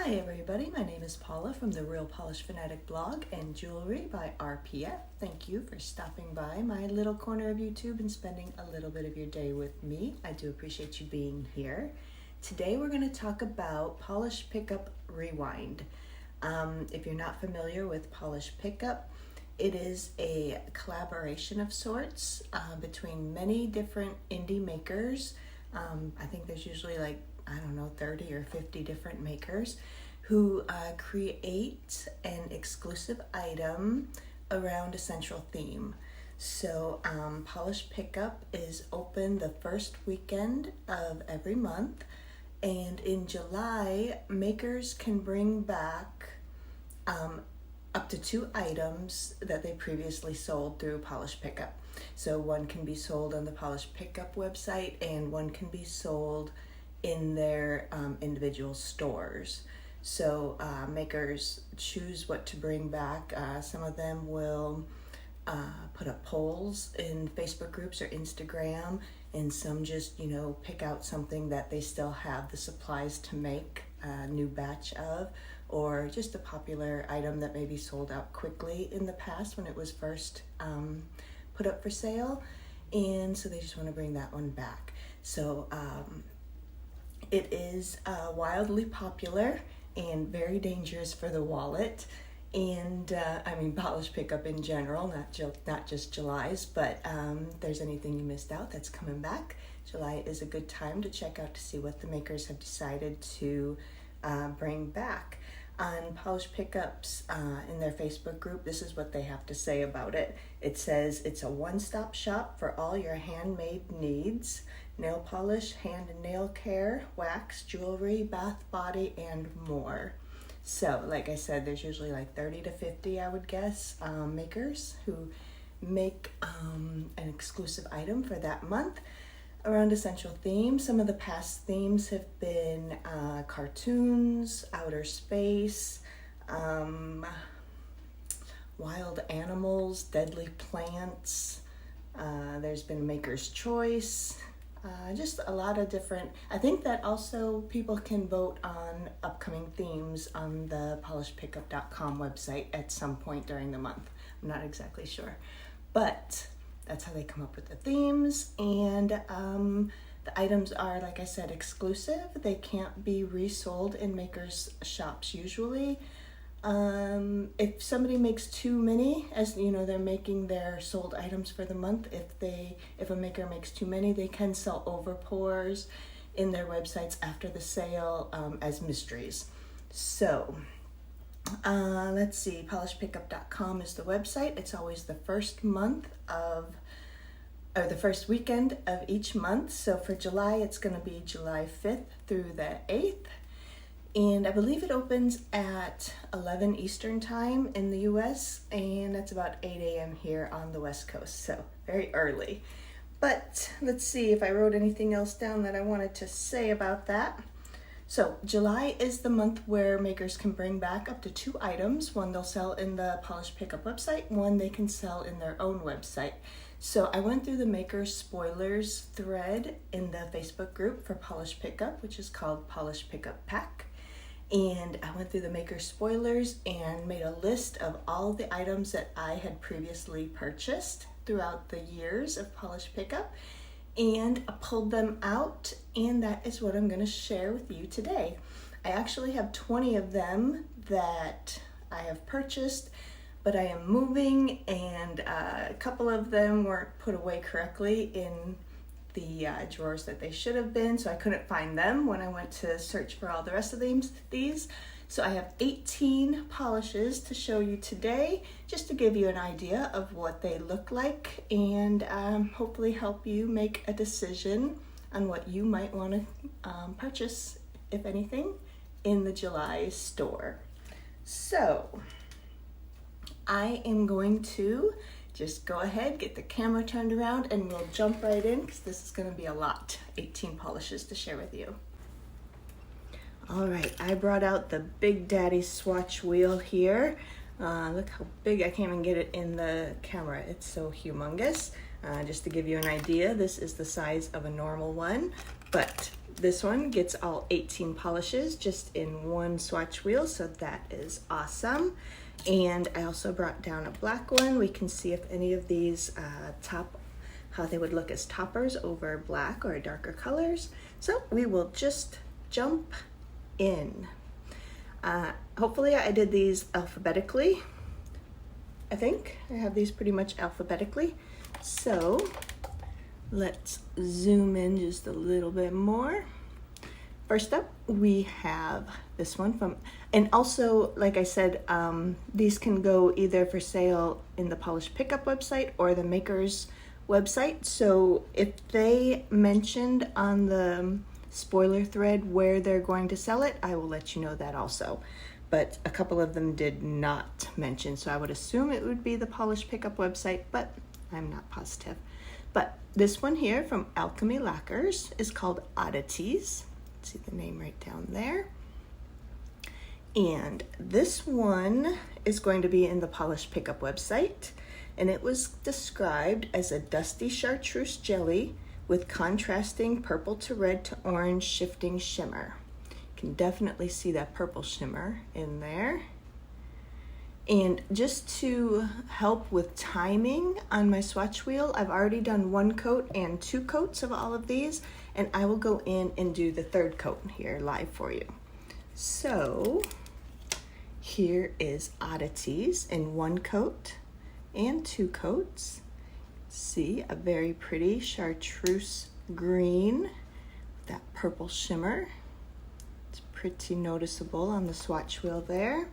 Hi everybody, my name is Paula from the Real Polish Fanatic blog and jewelry by RPF. Thank you for stopping by my little corner of YouTube and spending a little bit of your day with me. I do appreciate you being here. Today we're going to talk about Polish Pickup Rewind. If you're not familiar with Polish Pickup, it is a collaboration of sorts between many different indie makers. I think there's usually 30 or 50 different makers who create an exclusive item around a central theme. So Polish Pickup is open the first weekend of every month, and in July makers can bring back up to 2 items that they previously sold through Polish Pickup. So one can be sold on the Polish Pickup website and one can be sold in their individual stores. So makers choose what to bring back. Some of them will put up polls in Facebook groups or Instagram, and some just pick out something that they still have the supplies to make a new batch of, or just a popular item that maybe sold out quickly in the past when it was first put up for sale, and so they just want to bring that one back. So it is wildly popular and very dangerous for the wallet, and Polish Pickup in general, not just July's, but if there's anything you missed out that's coming back, July is a good time to check out to see what the makers have decided to bring back. On Polish Pickups in their Facebook group, this is what they have to say about it. It says it's a one-stop shop for all your handmade needs: nail polish, hand and nail care, wax, jewelry, bath, body, and more. So, like I said, there's usually 30 to 50, I would guess, makers who make an exclusive item for that month around a central theme. Some of the past themes have been cartoons, outer space, wild animals, deadly plants. There's been Maker's Choice. Just a lot of different. I think that also people can vote on upcoming themes on the PolishedPickup.com website at some point during the month. I'm not exactly sure, but that's how they come up with the themes. And the items are, like I said, exclusive. They can't be resold in makers' shops usually. If somebody makes too many, as they're making their sold items for the month, if a maker makes too many, they can sell overpours in their websites after the sale as mysteries. So let's see, PolishedPickup.com is the website. It's always the first weekend of each month. So for July, it's going to be July 5th through the 8th. And I believe it opens at 11 Eastern time in the US, and that's about 8 a.m. here on the West Coast, so very early. But let's see if I wrote anything else down that I wanted to say about that. So July is the month where makers can bring back up to 2 items. One they'll sell in the Polish Pickup website, one they can sell in their own website. So I went through the Maker Spoilers thread in the Facebook group for Polish Pickup, which is called Polish Pickup Pack. And I went through the Maker Spoilers and made a list of all the items that I had previously purchased throughout the years of Polish Pickup, and I pulled them out, and that is what I'm going to share with you today. I actually have 20 of them that I have purchased, but I am moving, and a couple of them weren't put away correctly in the drawers that they should have been, so I couldn't find them when I went to search for all the rest of these. So I have 18 polishes to show you today, just to give you an idea of what they look like, and hopefully help you make a decision on what you might want to purchase, if anything, in the July store. So I am going to just go ahead, get the camera turned around, and we'll jump right in because this is going to be a lot. 18 polishes to share with you. All right, I brought out the Big Daddy swatch wheel here. Look how big, I can't even get it in the camera. It's so humongous. Just to give you an idea, this is the size of a normal one, but this one gets all 18 polishes just in one swatch wheel, so that is awesome. And I also brought down a black one. We can see if any of these how they would look as toppers over black or darker colors. So we will just jump in. Hopefully I did these alphabetically. I think I have these pretty much alphabetically. So let's zoom in just a little bit more. First up, we have this one from, and also, like I said, these can go either for sale in the Polish Pickup website or the maker's website. So if they mentioned on the spoiler thread where they're going to sell it, I will let you know that also. But a couple of them did not mention, so I would assume it would be the Polish Pickup website, but I'm not positive. But this one here from AlchemyLacquers is called Oddities. See the name right down there. And this one is going to be in the Polish Pickup website, and it was described as a dusty chartreuse jelly with contrasting purple to red to orange shifting shimmer. You can definitely see that purple shimmer in there. And just to help with timing on my swatch wheel, I've already done 1 coat and 2 coats of all of these, and I will go in and do the 3rd coat here live for you. So here is Oddities in 1 coat and 2 coats. See, a very pretty chartreuse green with that purple shimmer. It's pretty noticeable on the swatch wheel there.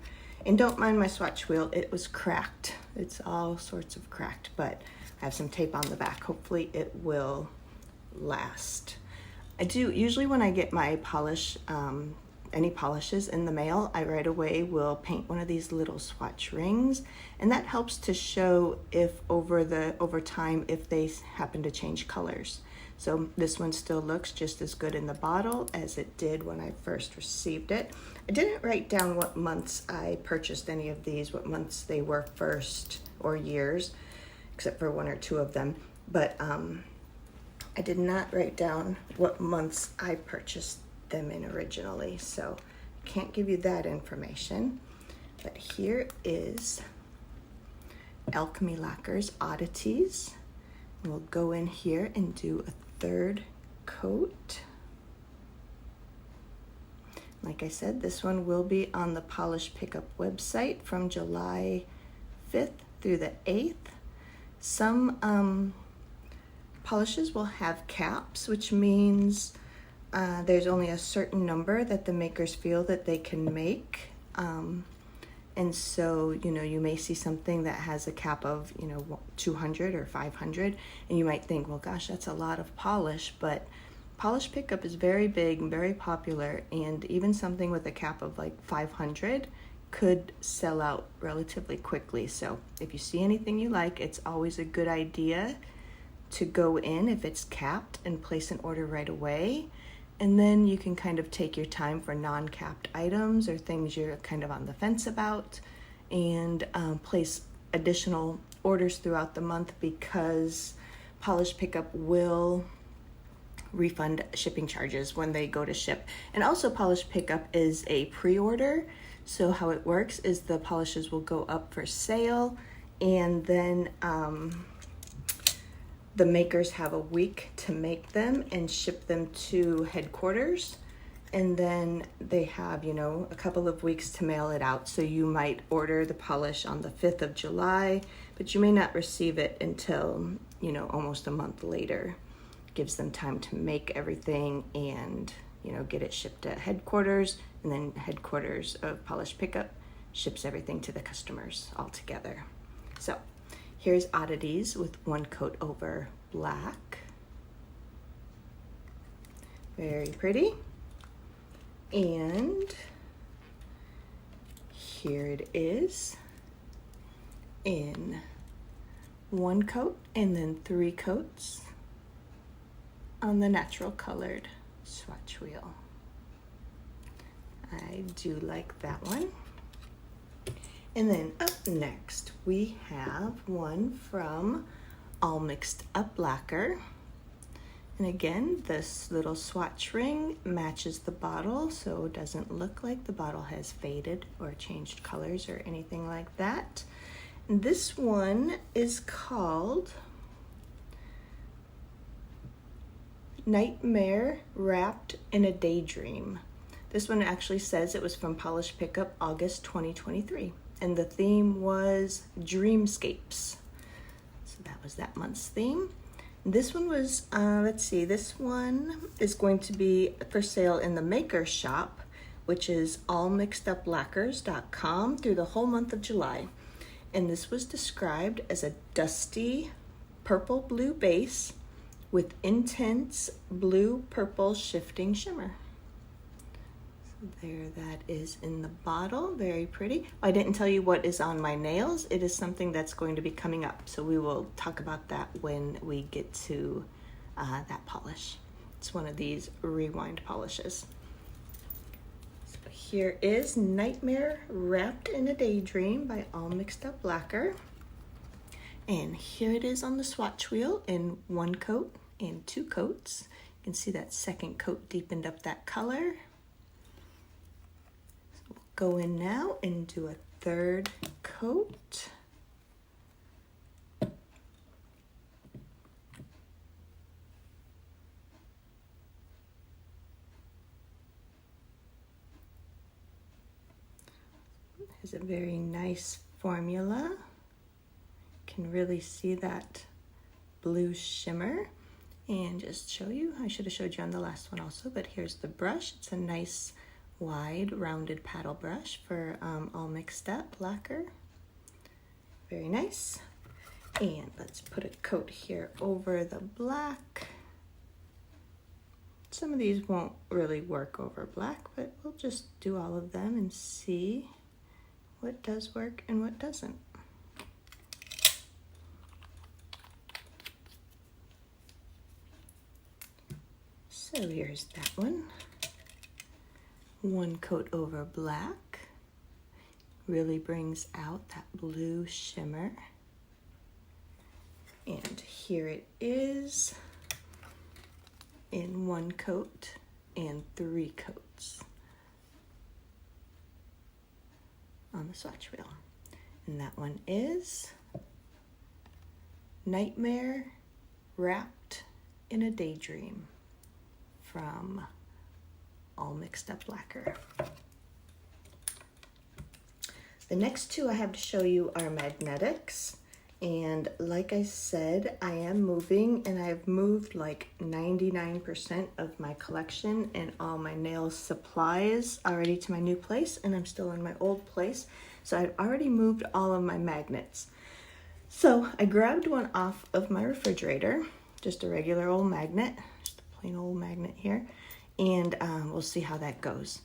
And don't mind my swatch wheel, it was cracked. It's all sorts of cracked, but I have some tape on the back. Hopefully it will last. I do, usually when I get my polish, any polishes in the mail, I right away will paint one of these little swatch rings, and that helps to show if over time if they happen to change colors. So this one still looks just as good in the bottle as it did when I first received it. I didn't write down what months I purchased any of these, what months they were first, or years, except for 1 or 2 of them. But I did not write down what months I purchased them in originally, so I can't give you that information. But here is AlchemyLacquers Oddities. We'll go in here and do a 3rd coat. Like I said, this one will be on the Polish Pickup website from July 5th through the 8th. Some polishes will have caps, which means there's only a certain number that the makers feel that they can make. And so, you know, you may see something that has a cap of, 200 or 500, and you might think, well, gosh, that's a lot of polish, but Polish Pickup is very big and very popular, and even something with a cap of like 500 could sell out relatively quickly. So if you see anything you like, it's always a good idea to go in if it's capped and place an order right away. And then you can kind of take your time for non-capped items or things you're kind of on the fence about, and place additional orders throughout the month, because Polish Pickup will refund shipping charges when they go to ship. And also Polish Pickup is a pre-order, so how it works is the polishes will go up for sale, and then the makers have a week to make them and ship them to headquarters, and then they have, a couple of weeks to mail it out. So you might order the polish on the 5th of July, but you may not receive it until, almost a month later. Gives them time to make everything and, get it shipped to headquarters, and then headquarters of Polish Pickup ships everything to the customers all together. So here's Oddities with 1 coat over black. Very pretty. And here it is in 1 coat and then 3 coats on the natural colored swatch wheel. I do like that one. And then up next, we have one from AllMixedUpLacquer. And again, this little swatch ring matches the bottle, so it doesn't look like the bottle has faded or changed colors or anything like that. And this one is called Nightmare Wrapped in a Daydream. This one actually says it was from Polish Pickup August 2023, and the theme was Dreamscapes. So that was that month's theme. This one was, let's see, this one is going to be for sale in the Maker Shop, which is AllMixedUpLacquers.com through the whole month of July. And this was described as a dusty purple-blue base with intense blue-purple shifting shimmer. There that is in the bottle, very pretty. I didn't tell you what is on my nails. It is something that's going to be coming up, so we will talk about that when we get to that polish. It's one of these rewind polishes. So here is Nightmare Wrapped in a Daydream by AllMixedUpLacquer. And here it is on the swatch wheel in one coat and two coats. You can see that second coat deepened up that color. Go in now and do a third coat. Has a very nice formula. Can really see that blue shimmer. And just show you, I should have showed you on the last one also, but here's the brush. It's a nice wide rounded paddle brush for AllMixedUpLacquer. Very nice. And let's put a coat here over the black. Some of these won't really work over black, but we'll just do all of them and see what does work and what doesn't. So here's that one. One coat over black, really brings out that blue shimmer. And here it is in one coat and three coats on the swatch wheel. And that one is Nightmare Wrapped in a Daydream from AllMixedUpLacquer. The next two I have to show you are magnetics, and like I said, I am moving, and I've moved like 99% of my collection and all my nail supplies already to my new place, and I'm still in my old place, so I've already moved all of my magnets. So I grabbed one off of my refrigerator, just a regular old magnet, just a plain old magnet here, and we'll see how that goes.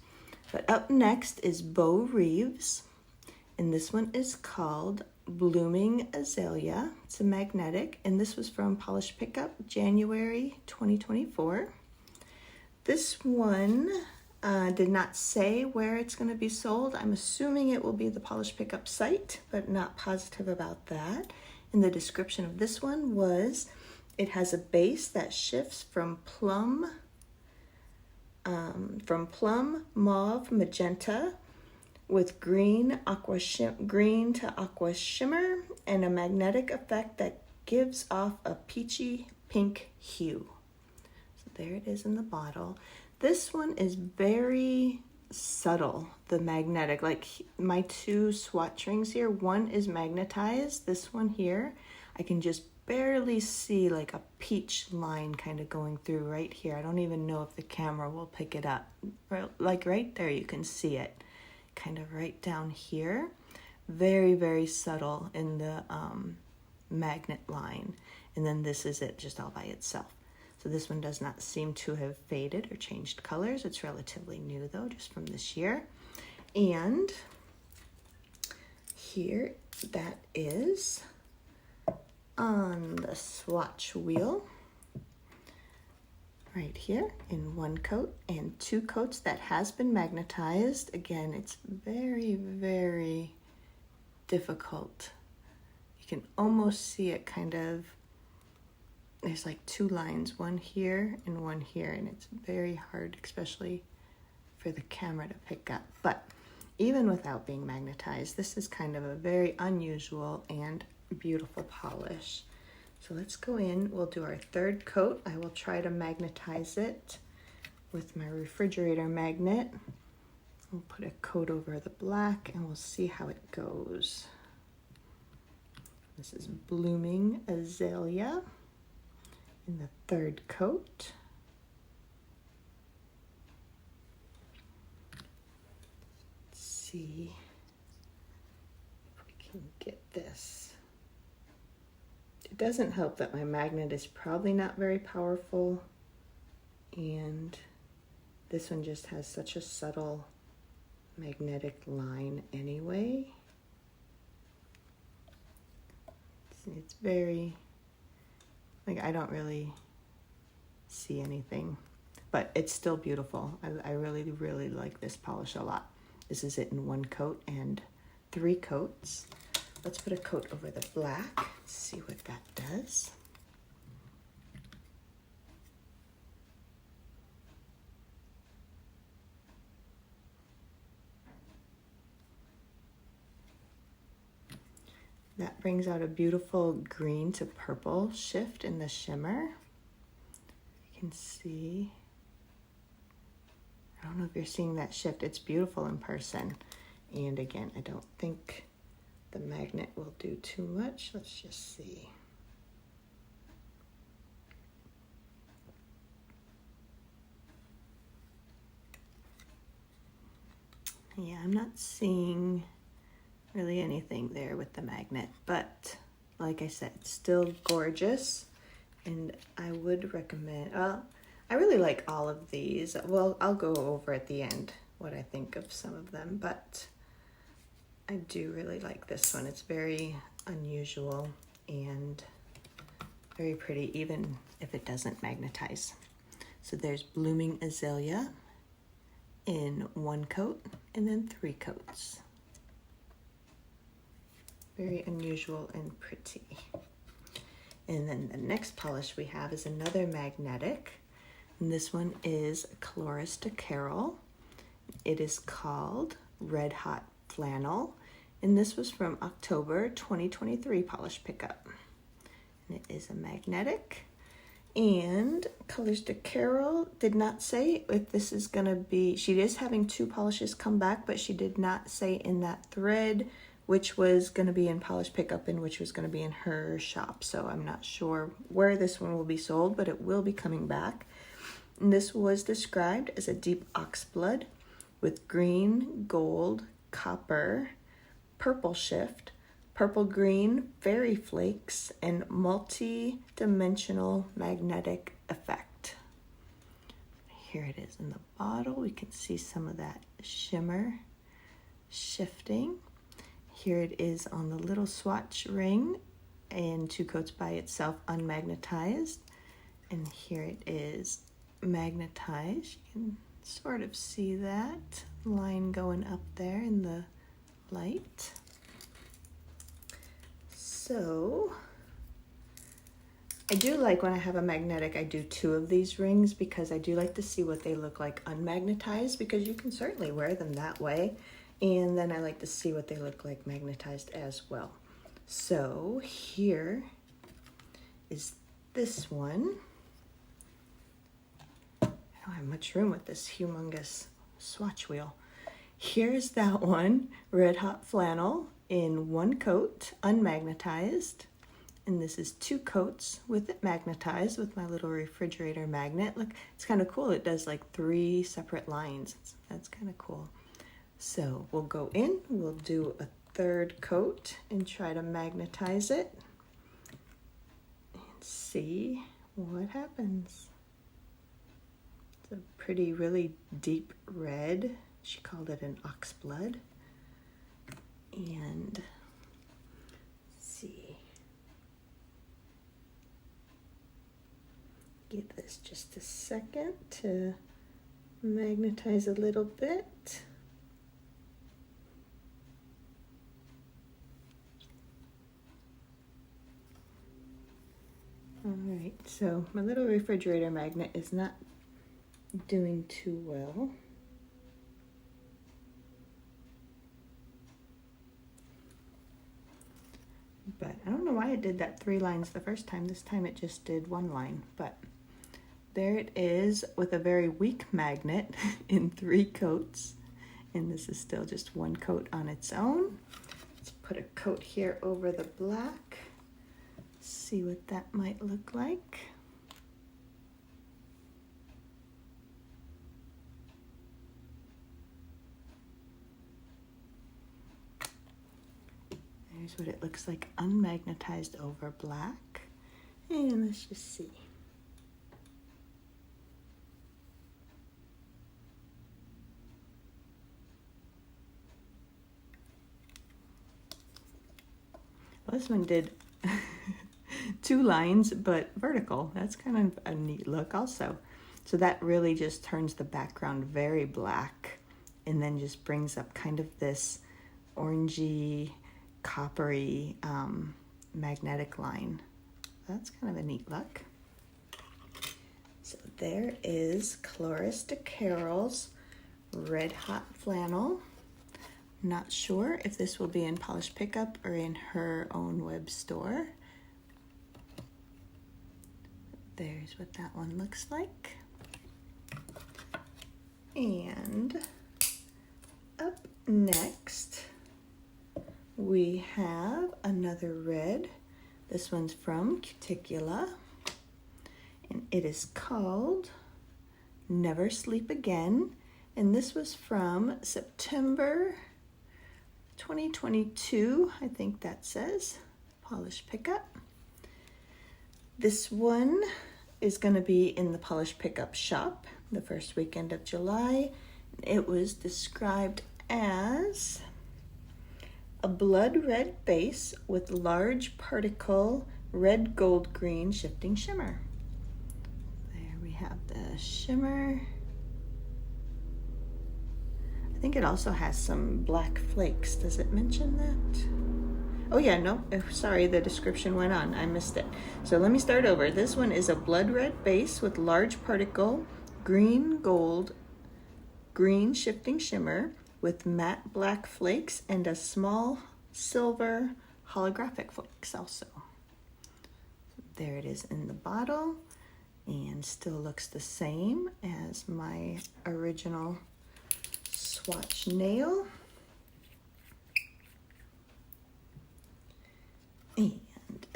But up next is BeauxReves, and this one is called Blooming Azalea. It's a magnetic, and this was from Polish Pickup, January 2024. This one did not say where it's going to be sold. I'm assuming it will be the Polish Pickup site, but not positive about that. And the description of this one was, it has a base that shifts from plum, mauve, magenta, with green to aqua shimmer, and a magnetic effect that gives off a peachy pink hue. So there it is in the bottle. This one is very subtle, the magnetic. Like my two swatch rings here, one is magnetized. This one here, I can just barely see like a peach line kind of going through right here. I don't even know if the camera will pick it up. Like right there, you can see it kind of right down here. Very, very subtle in the magnet line. And then this is it just all by itself. So this one does not seem to have faded or changed colors. It's relatively new though, just from this year. And here that is on the swatch wheel right here in one coat and two coats that has been magnetized. Again, it's very, very difficult. You can almost see it kind of there's like two lines, one here and one here, and it's very hard, especially for the camera to pick up. But even without being magnetized, this is kind of a very unusual and beautiful polish. So let's go in, we'll do our third coat. I will try to magnetize it with my refrigerator magnet. We'll put a coat over the black and we'll see how it goes. This is Blooming Azalea in the third coat. Let's see if we can get this. It doesn't help that my magnet is probably not very powerful, and this one just has such a subtle magnetic line anyway. It's very, like, I don't really see anything, but it's still beautiful. I really, really like this polish a lot. This is it in one coat and 3 coats. Let's put a coat over the black, see what that does. That brings out a beautiful green to purple shift in the shimmer. You can see, I don't know if you're seeing that shift. It's beautiful in person. And again, I don't think the magnet will do too much. Let's just see. Yeah, I'm not seeing really anything there with the magnet, but like I said, it's still gorgeous, and I would recommend, I really like all of these. Well, I'll go over at the end what I think of some of them, but I do really like this one. It's very unusual and very pretty, even if it doesn't magnetize. So there's Blooming Azalea in 1 coat and then 3 coats. Very unusual and pretty. And then the next polish we have is another magnetic, and this one is ColoresdeCarol. It is called Red Hot Flannel, and this was from October 2023 polish pickup. And it is a magnetic, and ColoresdeCarol did not say if this is gonna be, she is having 2 polishes come back, but she did not say in that thread which was going to be in polish pickup and which was going to be in her shop. So I'm not sure where this one will be sold, but it will be coming back. And this was described as a deep oxblood with green, gold, copper, purple shift, purple green, fairy flakes, and multi-dimensional magnetic effect. Here it is in the bottle. We can see some of that shimmer shifting. Here it is on the little swatch ring in 2 coats by itself, unmagnetized. And here it is magnetized. You can sort of see that line going up there in the light. So I do like when I have a magnetic, I do 2 of these rings because I do like to see what they look like unmagnetized, because you can certainly wear them that way. And then I like to see what they look like magnetized as well. So here is this one. I don't have much room with this humongous swatch wheel. Here's that one, Red Hot Flannel in 1 coat, unmagnetized. And this is 2 coats with it magnetized with my little refrigerator magnet. Look, it's kind of cool. It does like 3 separate lines. That's kind of cool. So we'll go in, we'll do a 3rd coat and try to magnetize it and see what happens. It's a pretty, really deep red. She called it an oxblood. And let's see. Give this just a second to magnetize a little bit. All right, right, so my little refrigerator magnet is not doing too well. But I don't know why it did that 3 lines the first time. This time it just did 1 line, but there it is with a very weak magnet in 3 coats. And this is still just 1 coat on its own. Let's put a coat here over the black. See what that might look like. Here's what it looks like unmagnetized over black. And let's just see. Well, this one did 2 lines, but vertical. That's kind of a neat look also. So that really just turns the background very black and then just brings up kind of this orangey, coppery magnetic line. That's kind of a neat look. So there is ColoresdeCarol's Red Hot Flannel. Not sure if this will be in Polish Pickup or in her own web store. There's what that one looks like. And up next, we have another red. This one's from Cuticula, and it is called Never Sleep Again. And this was from September 2022, I think that says, Polish Pickup. This one is going to be in the Polish Pickup shop the first weekend of July. It was described as a blood red base with large particle red gold green shifting shimmer. There we have the shimmer. I think it also has some black flakes. Does it mention that? Oh yeah, no, sorry, the description went on. I missed it. So let me start over. This one is a blood red base with large particle green gold green shifting shimmer with matte black flakes and a small silver holographic flakes also. There it is in the bottle and still looks the same as my original swatch nail. And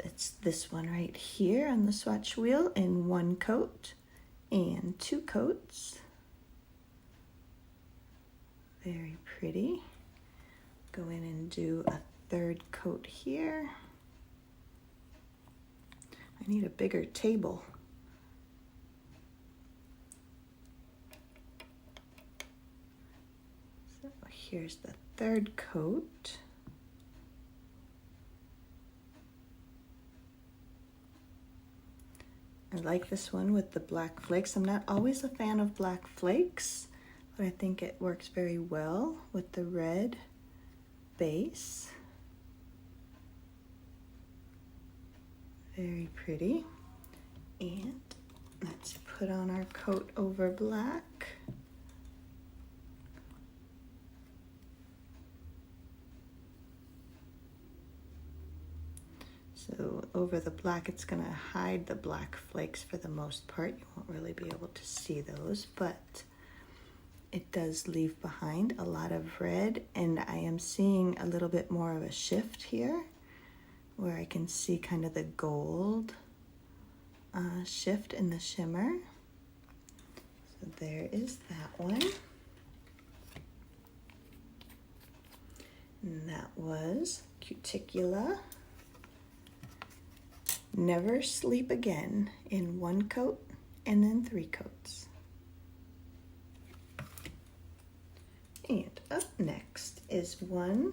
it's this one right here on the swatch wheel in 1 coat and 2 coats. Very pretty. Go in and do a 3rd coat here. I need a bigger table. So here's the 3rd coat. I like this one with the black flakes. I'm not always a fan of black flakes, but I think it works very well with the red base. Very pretty. And let's put on our coat over black. So over the black, it's gonna hide the black flakes for the most part. You won't really be able to see those, but it does leave behind a lot of red, and I am seeing a little bit more of a shift here where I can see kind of the gold shift in the shimmer. So there is that one. And that was Cuticula Never Sleep Again in 1 coat and then 3 coats. And up next is one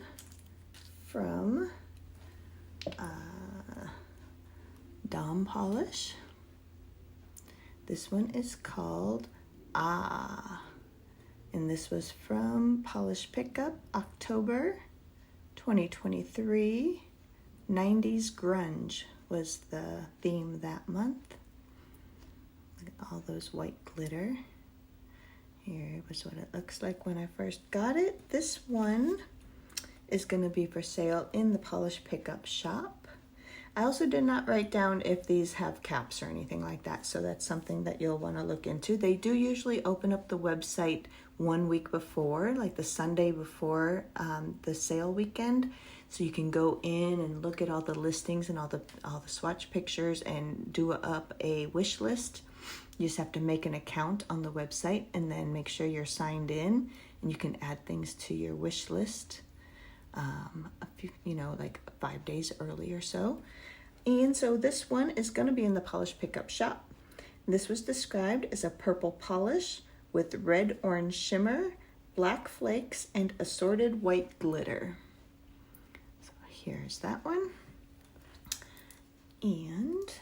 from DamPolish. This one is called and this was from Polish Pickup, October 2023. 90s grunge was the theme that month. Look at all those white glitter. Here was what it looks like when I first got it. This one is going to be for sale in the Polish Pickup Shop. I also did not write down if these have caps or anything like that, so that's something that you'll want to look into. They do usually open up the website 1 week before, like the Sunday before the sale weekend, so you can go in and look at all the listings and all the swatch pictures and do up a wish list. You just have to make an account on the website and then make sure you're signed in, and you can add things to your wish list like 5 days early or so. And so this one is going to be in the Polish Pickup Shop. This was described as a purple polish with red orange shimmer, black flakes, and assorted white glitter. So here's that one. And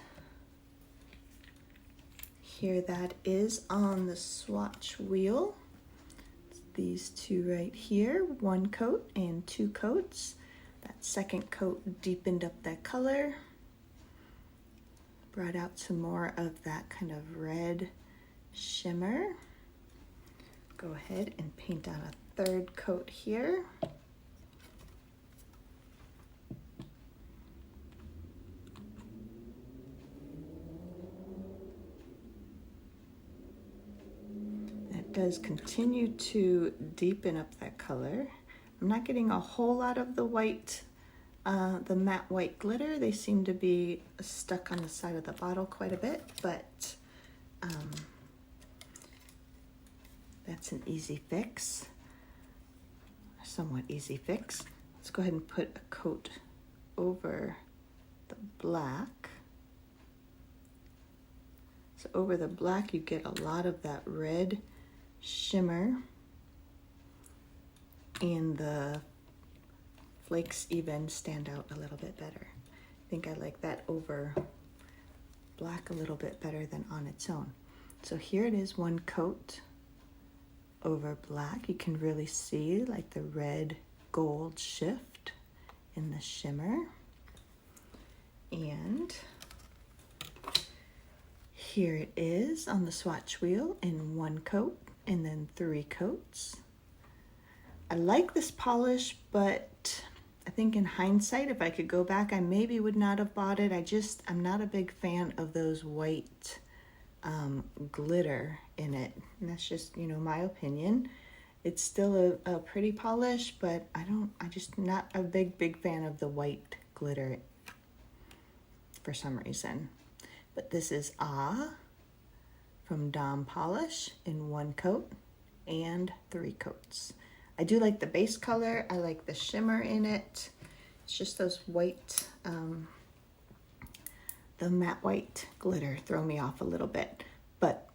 here that is on the swatch wheel. It's these two right here, 1 coat and 2 coats. That second coat deepened up that color, brought out some more of that kind of red shimmer. Go ahead and paint on a 3rd coat here. That does continue to deepen up that color. I'm not getting a whole lot of the white, the matte white glitter. They seem to be stuck on the side of the bottle quite a bit, but that's an easy fix, somewhat easy fix. Let's go ahead and put a coat over the black. So over the black, you get a lot of that red shimmer, and the flakes even stand out a little bit better. I think I like that over black a little bit better than on its own. So here it is, 1 coat over black. You can really see like the red gold shift in the shimmer. And here it is on the swatch wheel in 1 coat and then 3 coats. I like this polish, but I think in hindsight, if I could go back, I maybe would not have bought it. I'm not a big fan of those white glitter in it. And that's just, my opinion. It's still a pretty polish, but I'm just not a big fan of the white glitter for some reason. But this is from DamPolish in 1 coat and 3 coats. I do like the base color. I like the shimmer in it. It's just those white, the matte white glitter throw me off a little bit. But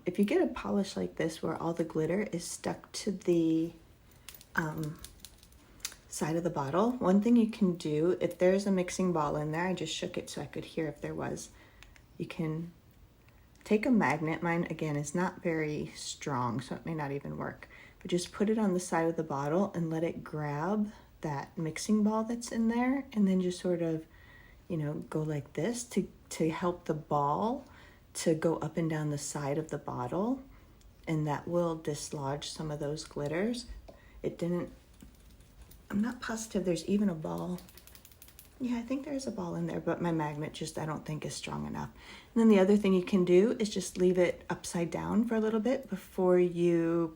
if you get a polish like this where all the glitter is stuck to the side of the bottle, one thing you can do, if there's a mixing ball in there, I just shook it so I could hear if there was, you can take a magnet. Mine, again, is not very strong, so it may not even work. But just put it on the side of the bottle and let it grab that mixing ball that's in there, and then just sort of, go like this to help the ball to go up and down the side of the bottle, and that will dislodge some of those glitters. I'm not positive there's even a ball. Yeah, I think there's a ball in there, but my magnet I don't think is strong enough. And then the other thing you can do is just leave it upside down for a little bit before you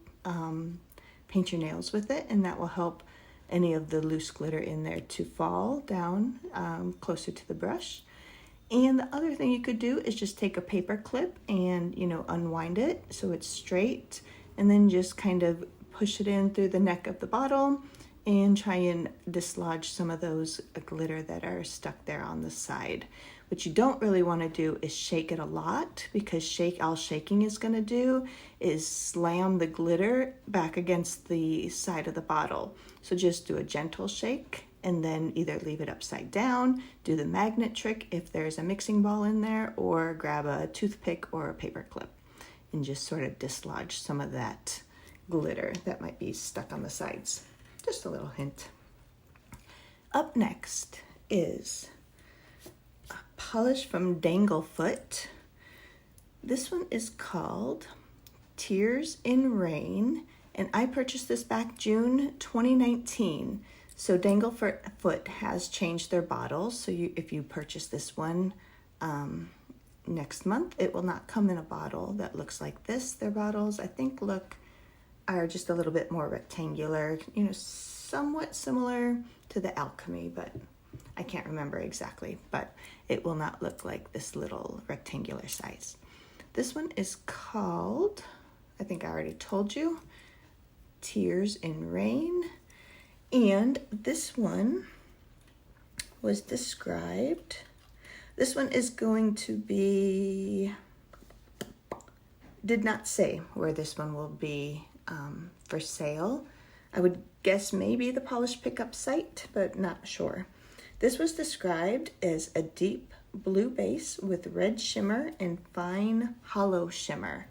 paint your nails with it, and that will help any of the loose glitter in there to fall down closer to the brush. And the other thing you could do is just take a paper clip and unwind it so it's straight, and then just kind of push it in through the neck of the bottle and try and dislodge some of those glitter that are stuck there on the side. What you don't really want to do is shake it a lot, because all shaking is going to do is slam the glitter back against the side of the bottle. So just do a gentle shake and then either leave it upside down, do the magnet trick if there's a mixing ball in there, or grab a toothpick or a paper clip and just sort of dislodge some of that glitter that might be stuck on the sides. Just a little hint. Up next is a polish from Danglefoot. This one is called Tears in Rain, and I purchased this back June 2019. So Danglefoot has changed their bottles. So if you purchase this one next month, it will not come in a bottle that looks like this. Their bottles, I think, are just a little bit more rectangular, you know, somewhat similar to the Alchemy, but I can't remember exactly, but it will not look like this little rectangular size. This one is called, I think I already told you, Tears in Rain. And this one was described, this one is going to be, did not say where this one will be for sale. I would guess maybe the Polish pickup site, but not sure. This was described as a deep blue base with red shimmer and fine hollow shimmer.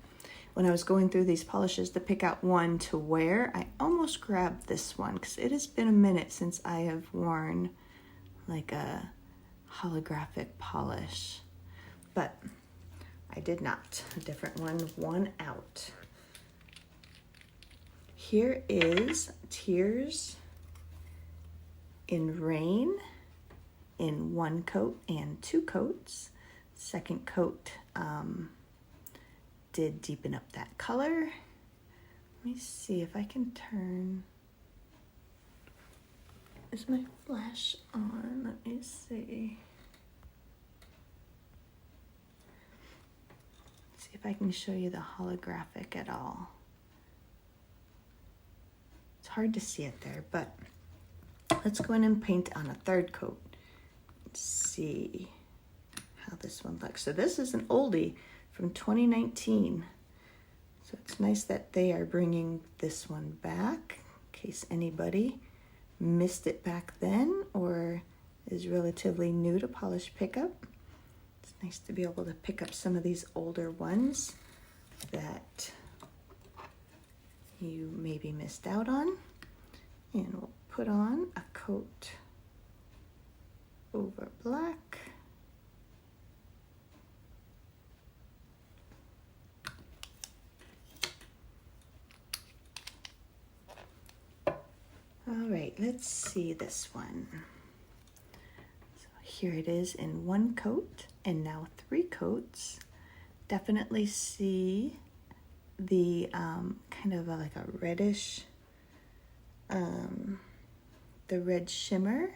When I was going through these polishes to pick out one to wear, I almost grabbed this one because it has been a minute since I have worn like a holographic polish, but I did not. A different one won out. Here is Tears in Rain in 1 coat and 2 coats. Second coat did deepen up that color. Let me see if I can turn. Is my flash on? Let me see. See if I can show you the holographic at all. It's hard to see it there, but let's go in and paint on a 3rd coat. Let's see how this one looks. So this is an oldie from 2019. So it's nice that they are bringing this one back in case anybody missed it back then or is relatively new to polish pickup. It's nice to be able to pick up some of these older ones that you maybe missed out on. And we'll put on a coat over black. All right, let's see this one. So here it is in 1 coat and now 3 coats. Definitely see the kind of like a reddish, the red shimmer,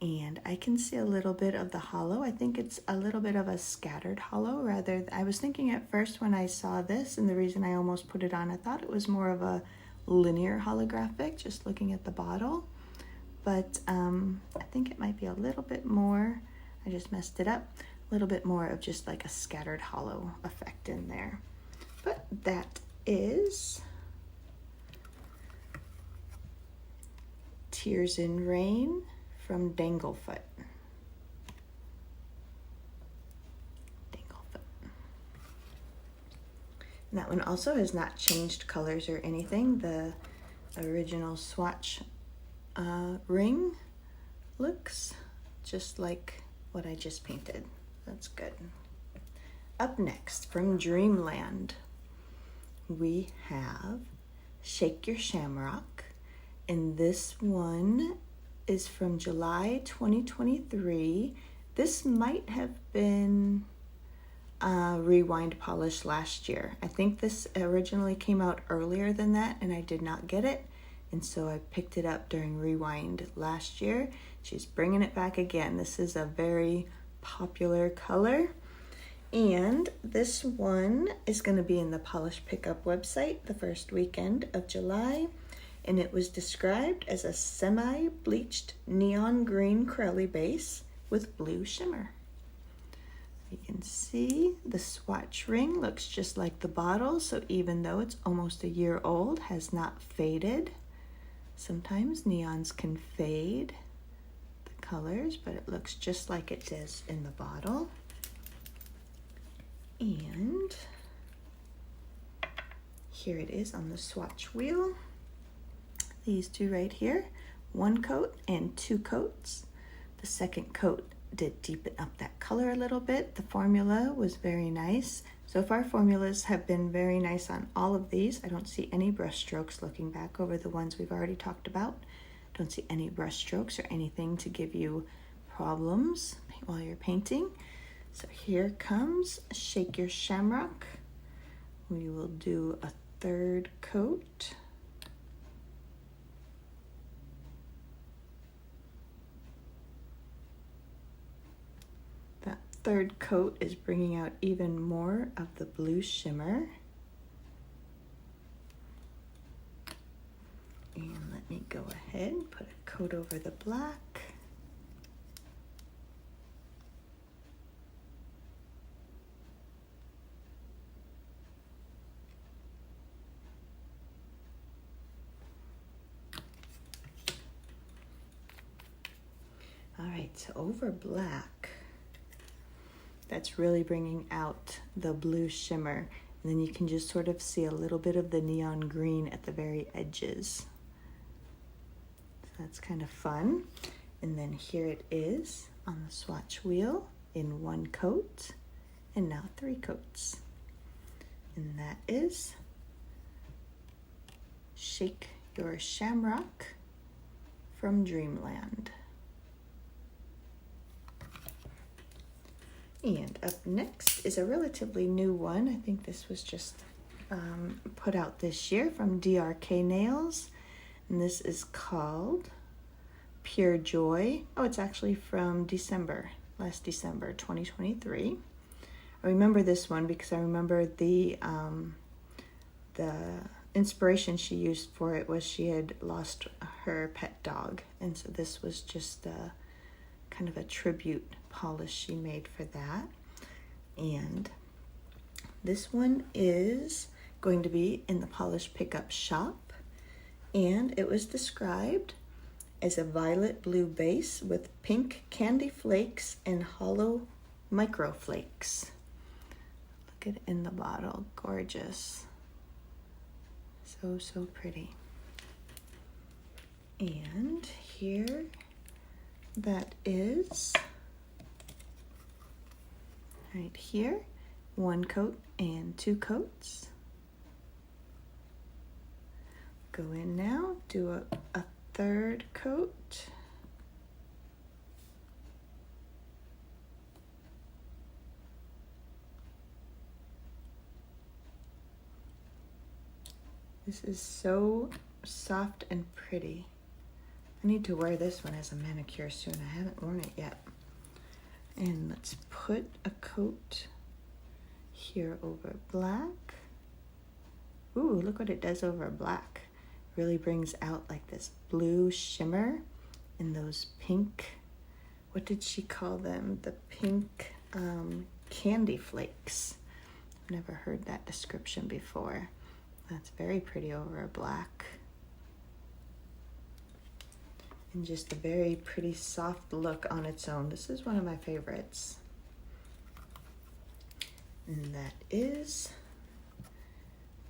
and I can see a little bit of the hollow. I think it's a little bit of a scattered hollow rather. I was thinking at first when I saw this, and the reason I almost put it on, I thought it was more of a linear holographic, just looking at the bottle, but I think it might be a little bit more, I just messed it up, a little bit more of just like a scattered hollow effect in there. But that is Tears in Rain from Danglefoot. And that one also has not changed colors or anything. The original swatch ring looks just like what I just painted. That's good. Up next, from Dreamland, we have Shake Your Shamrock. And this one is from July 2023. This might have been rewind polish last year. I think this originally came out earlier than that and I did not get it, and so I picked it up during rewind last year. She's bringing it back again. This is a very popular color, and this one is going to be in the Polish Pickup website the first weekend of July, and it was described as a semi-bleached neon green Crowley base with blue shimmer. You can see the swatch ring looks just like the bottle, so even though it's almost a year old, has not faded. Sometimes neons can fade the colors, but it looks just like it does in the bottle. And here it is on the swatch wheel. These two right here, 1 coat and 2 coats. The second coat did deepen up that color a little bit. The formula was very nice. So far, formulas have been very nice on all of these. I don't see any brush strokes looking back over the ones we've already talked about. Don't see any brush strokes or anything to give you problems while you're painting. So here comes Shake Your Shamrock. We will do a third coat. That third coat is bringing out even more of the blue shimmer. And let me go ahead and put a coat over the black. All right, so over black, that's really bringing out the blue shimmer. And then you can just sort of see a little bit of the neon green at the very edges. So that's kind of fun. And then here it is on the swatch wheel in one coat, and now 3 coats. And that is Shake Your Shamrock from Dreamland. And up next is a relatively new one. I think this was just put out this year from DRKNails. And this is called Pure Joy. Oh, it's actually from December, last December, 2023. I remember this one because I remember the inspiration she used for it was she had lost her pet dog. And so this was just kind of a tribute polish she made for that. And this one is going to be in the Polish Pickup Shop, and it was described as a violet blue base with pink candy flakes and hollow micro flakes. Look at it in the bottle, gorgeous. So pretty. And here that is right here, 1 coat and 2 coats. Go in now, do a third coat. This is so soft and pretty. I need to wear this one as a manicure soon. I haven't worn it yet. And let's put a coat here over black. Ooh, look what it does over black. Really brings out like this blue shimmer and those pink, what did she call them? The pink candy flakes. I've never heard that description before. That's very pretty over a black. And just a very pretty soft look on its own. This is one of my favorites. And that is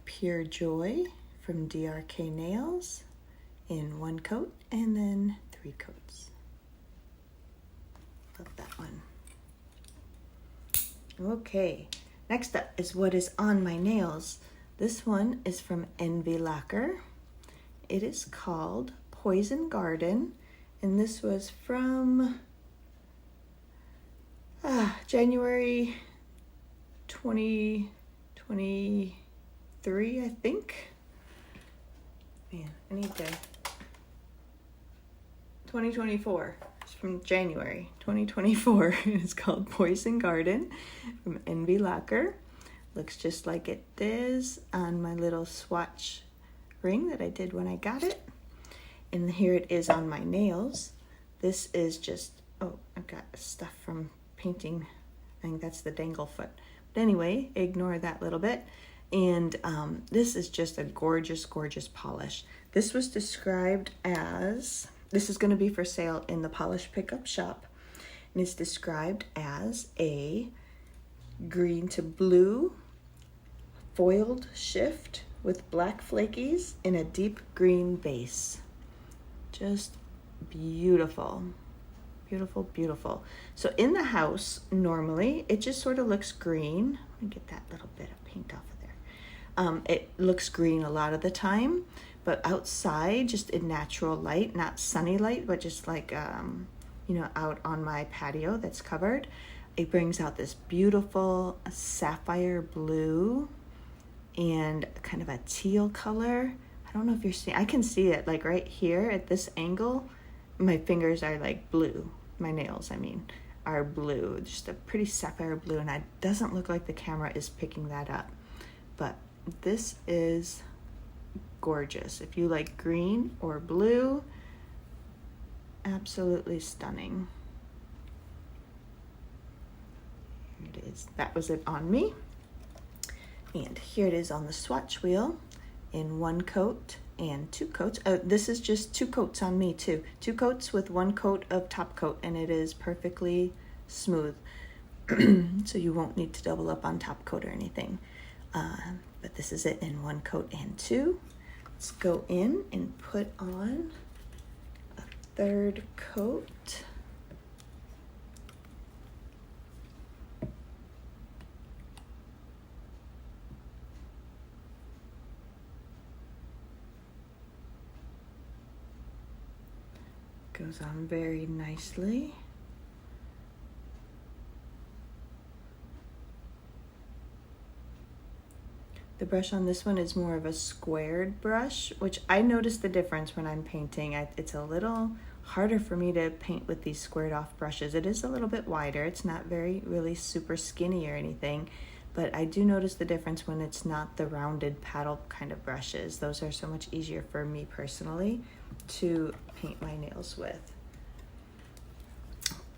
Pure Joy from DRKNails in 1 coat and then 3 coats. Love that one. Okay, next up is what is on my nails. This one is from EnvyLacquer. It is called Poison Garden, and this was from January 2023, I think. Man, I need to. 2024. It's from January 2024. It's called Poison Garden from EnvyLacquer. Looks just like it is on my little swatch ring that I did when I got it. And here it is on my nails. This is just, oh, I've got stuff from painting. I think that's the Danglefoot. But anyway, ignore that little bit. And this is just a gorgeous, gorgeous polish. This was described as, this is going to be for sale in the Polish Pickup Shop. And it's described as a green to blue foiled shift with black flakies in a deep green base. Just beautiful. beautiful, beautiful. So in the house, normally, it just sort of looks green. Let me get that little bit of paint off of there. It looks green a lot of the time, but outside, just in natural light, not sunny light, but just like, you know, out on my patio that's covered, it brings out this beautiful sapphire blue and kind of a teal color. I don't know if you're seeing, I can see it like right here at this angle. My fingers are like blue. My nails, I mean, are blue. Just a pretty sapphire blue, and it doesn't look like the camera is picking that up. But this is gorgeous. If you like green or blue, absolutely stunning. Here it is. That was it on me. And here it is on the swatch wheel in 1 coat and 2 coats. This is just 2 coats on me too. 2 coats with 1 coat of top coat, and it is perfectly smooth. So you won't need to double up on top coat or anything. But this is it in 1 coat and 2. Let's go in and put on a 3rd coat. Goes on very nicely. The brush on this one is more of a squared brush, which I notice the difference when I'm painting. It's a little harder for me to paint with these squared off brushes. It is a little bit wider. It's not really super skinny or anything, but I do notice the difference when it's not the rounded paddle kind of brushes. Those are so much easier for me personally to paint my nails with.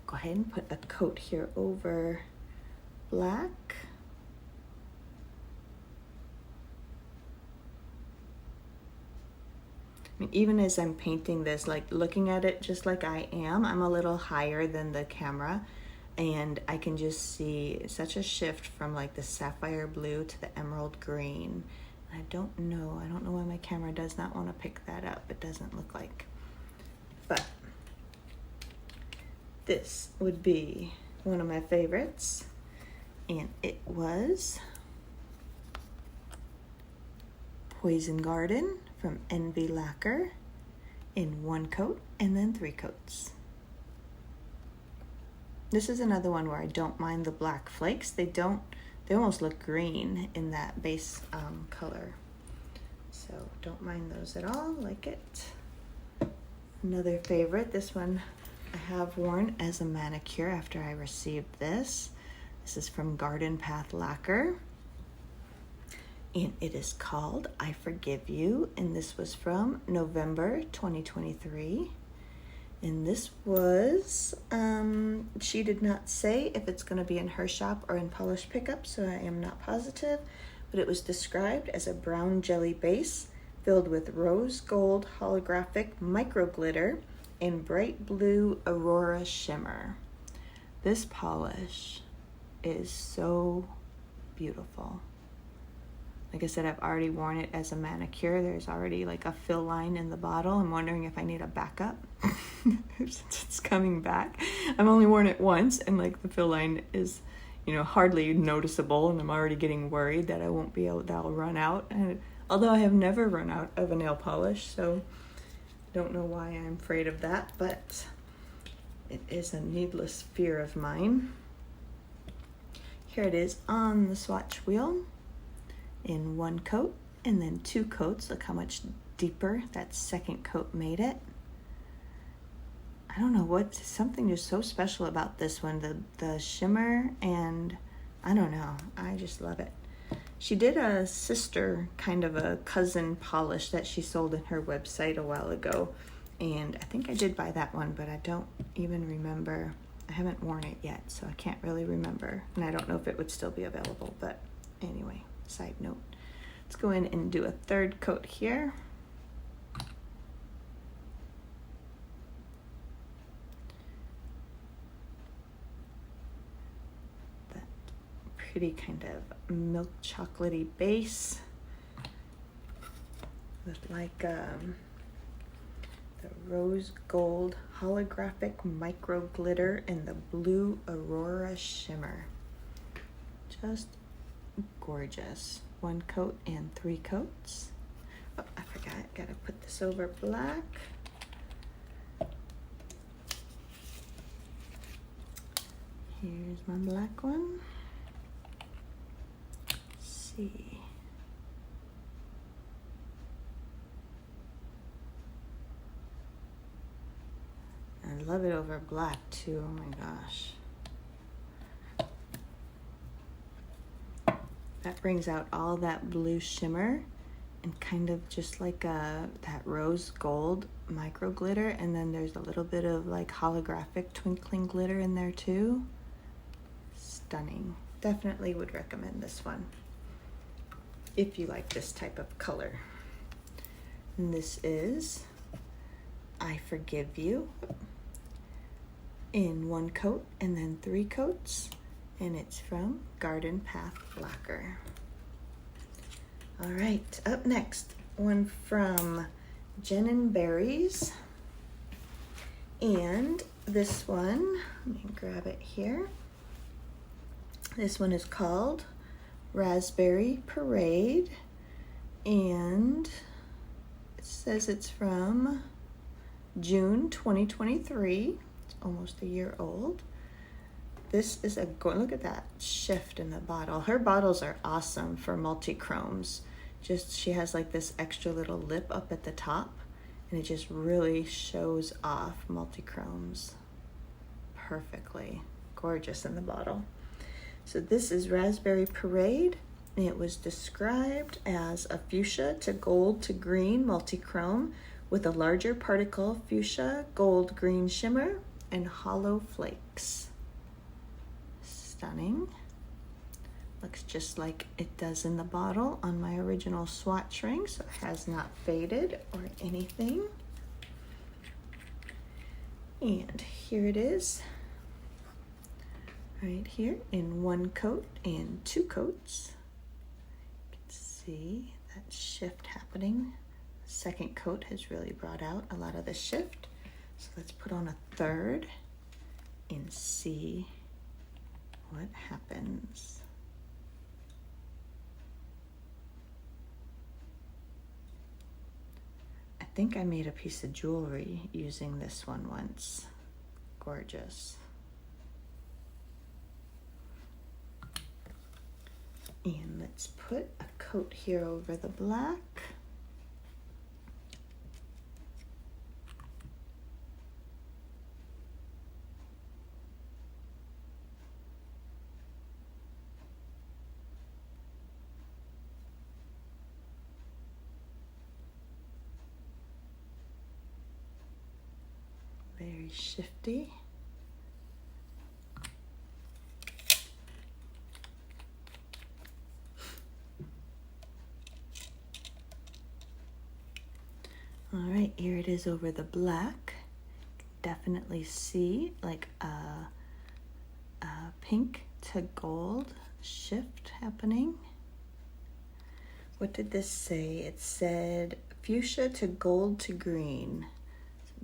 Go ahead and put a coat here over black. I mean, even as I'm painting this, like looking at it just like I am, I'm a little higher than the camera, and I can just see such a shift from like the sapphire blue to the emerald green. I don't know why my camera does not want to pick that up. It doesn't look like. But this would be one of my favorites, and it was Poison Garden from EnvyLacquer in 1 coat and then 3 coats. This is another one where I don't mind the black flakes. They almost look green in that base color. So don't mind those at all, like it. Another favorite, this one I have worn as a manicure after I received this. This is from GardenPathLacquer. And it is called I Forgive You, and this was from November 2023. And this was, she did not say if it's going to be in her shop or in Polish Pickup, so I am not positive, but it was described as a brown jelly base filled with rose gold holographic micro glitter and bright blue aurora shimmer. This polish is so beautiful. Like I said, I've already worn it as a manicure. There's already like a fill line in the bottle. I'm wondering if I need a backup since it's coming back. I've only worn it once, and like the fill line is, you know, hardly noticeable, and I'm already getting worried that I won't be able, that'll run out. And although I have never run out of a nail polish, so I don't know why I'm afraid of that, but it is a needless fear of mine. Here it is on the swatch wheel in 1 coat and then 2 coats. Look how much deeper that 2nd coat made it. I don't know what, something just so special about this one, the shimmer, and I don't know, I just love it. She did a sister, kind of a cousin polish that she sold in her website a while ago, and I think I did buy that one, but I don't even remember. I haven't worn it yet, so I can't really remember, and I don't know if it would still be available, but anyway, side note. Let's go in and do a 3rd coat here. That pretty kind of milk chocolatey base with like the rose gold holographic micro glitter in the blue Aurora shimmer. Just gorgeous. 1 coat and 3 coats. Oh, I forgot, gotta put this over black. Here's my black one. Let's see. I love it over black too, oh my gosh. That brings out all that blue shimmer and kind of just like that rose gold micro glitter, and then there's a little bit of like holographic twinkling glitter in there too. Stunning. Definitely would recommend this one if you like this type of color. And this is I Forgive You in 1 coat and then 3 coats, and it's from GardenPathLacquer. All right, up next, one from JenandBerries, and this one, let me grab it here. This one is called Raspberry Parade, and it says it's from June 2023. It's almost a year old. This is look at that shift in the bottle. Her bottles are awesome for multi-chromes. She has like this extra little lip up at the top, and it just really shows off multi-chromes perfectly. Gorgeous in the bottle. So this is Raspberry Parade, and it was described as a fuchsia to gold to green multi-chrome with a larger particle fuchsia gold green shimmer and hollow flakes. Stunning. Looks just like it does in the bottle on my original swatch ring, so it has not faded or anything. And here it is, right here in 1 coat and 2 coats. You can see that shift happening. The 2nd coat has really brought out a lot of the shift. So let's put on a 3rd and see what happens. I think I made a piece of jewelry using this one once. Gorgeous. And let's put a coat here over the black. Very shifty. All right, here it is over the black. Definitely see like a pink to gold shift happening. What did this say? It said fuchsia to gold to green.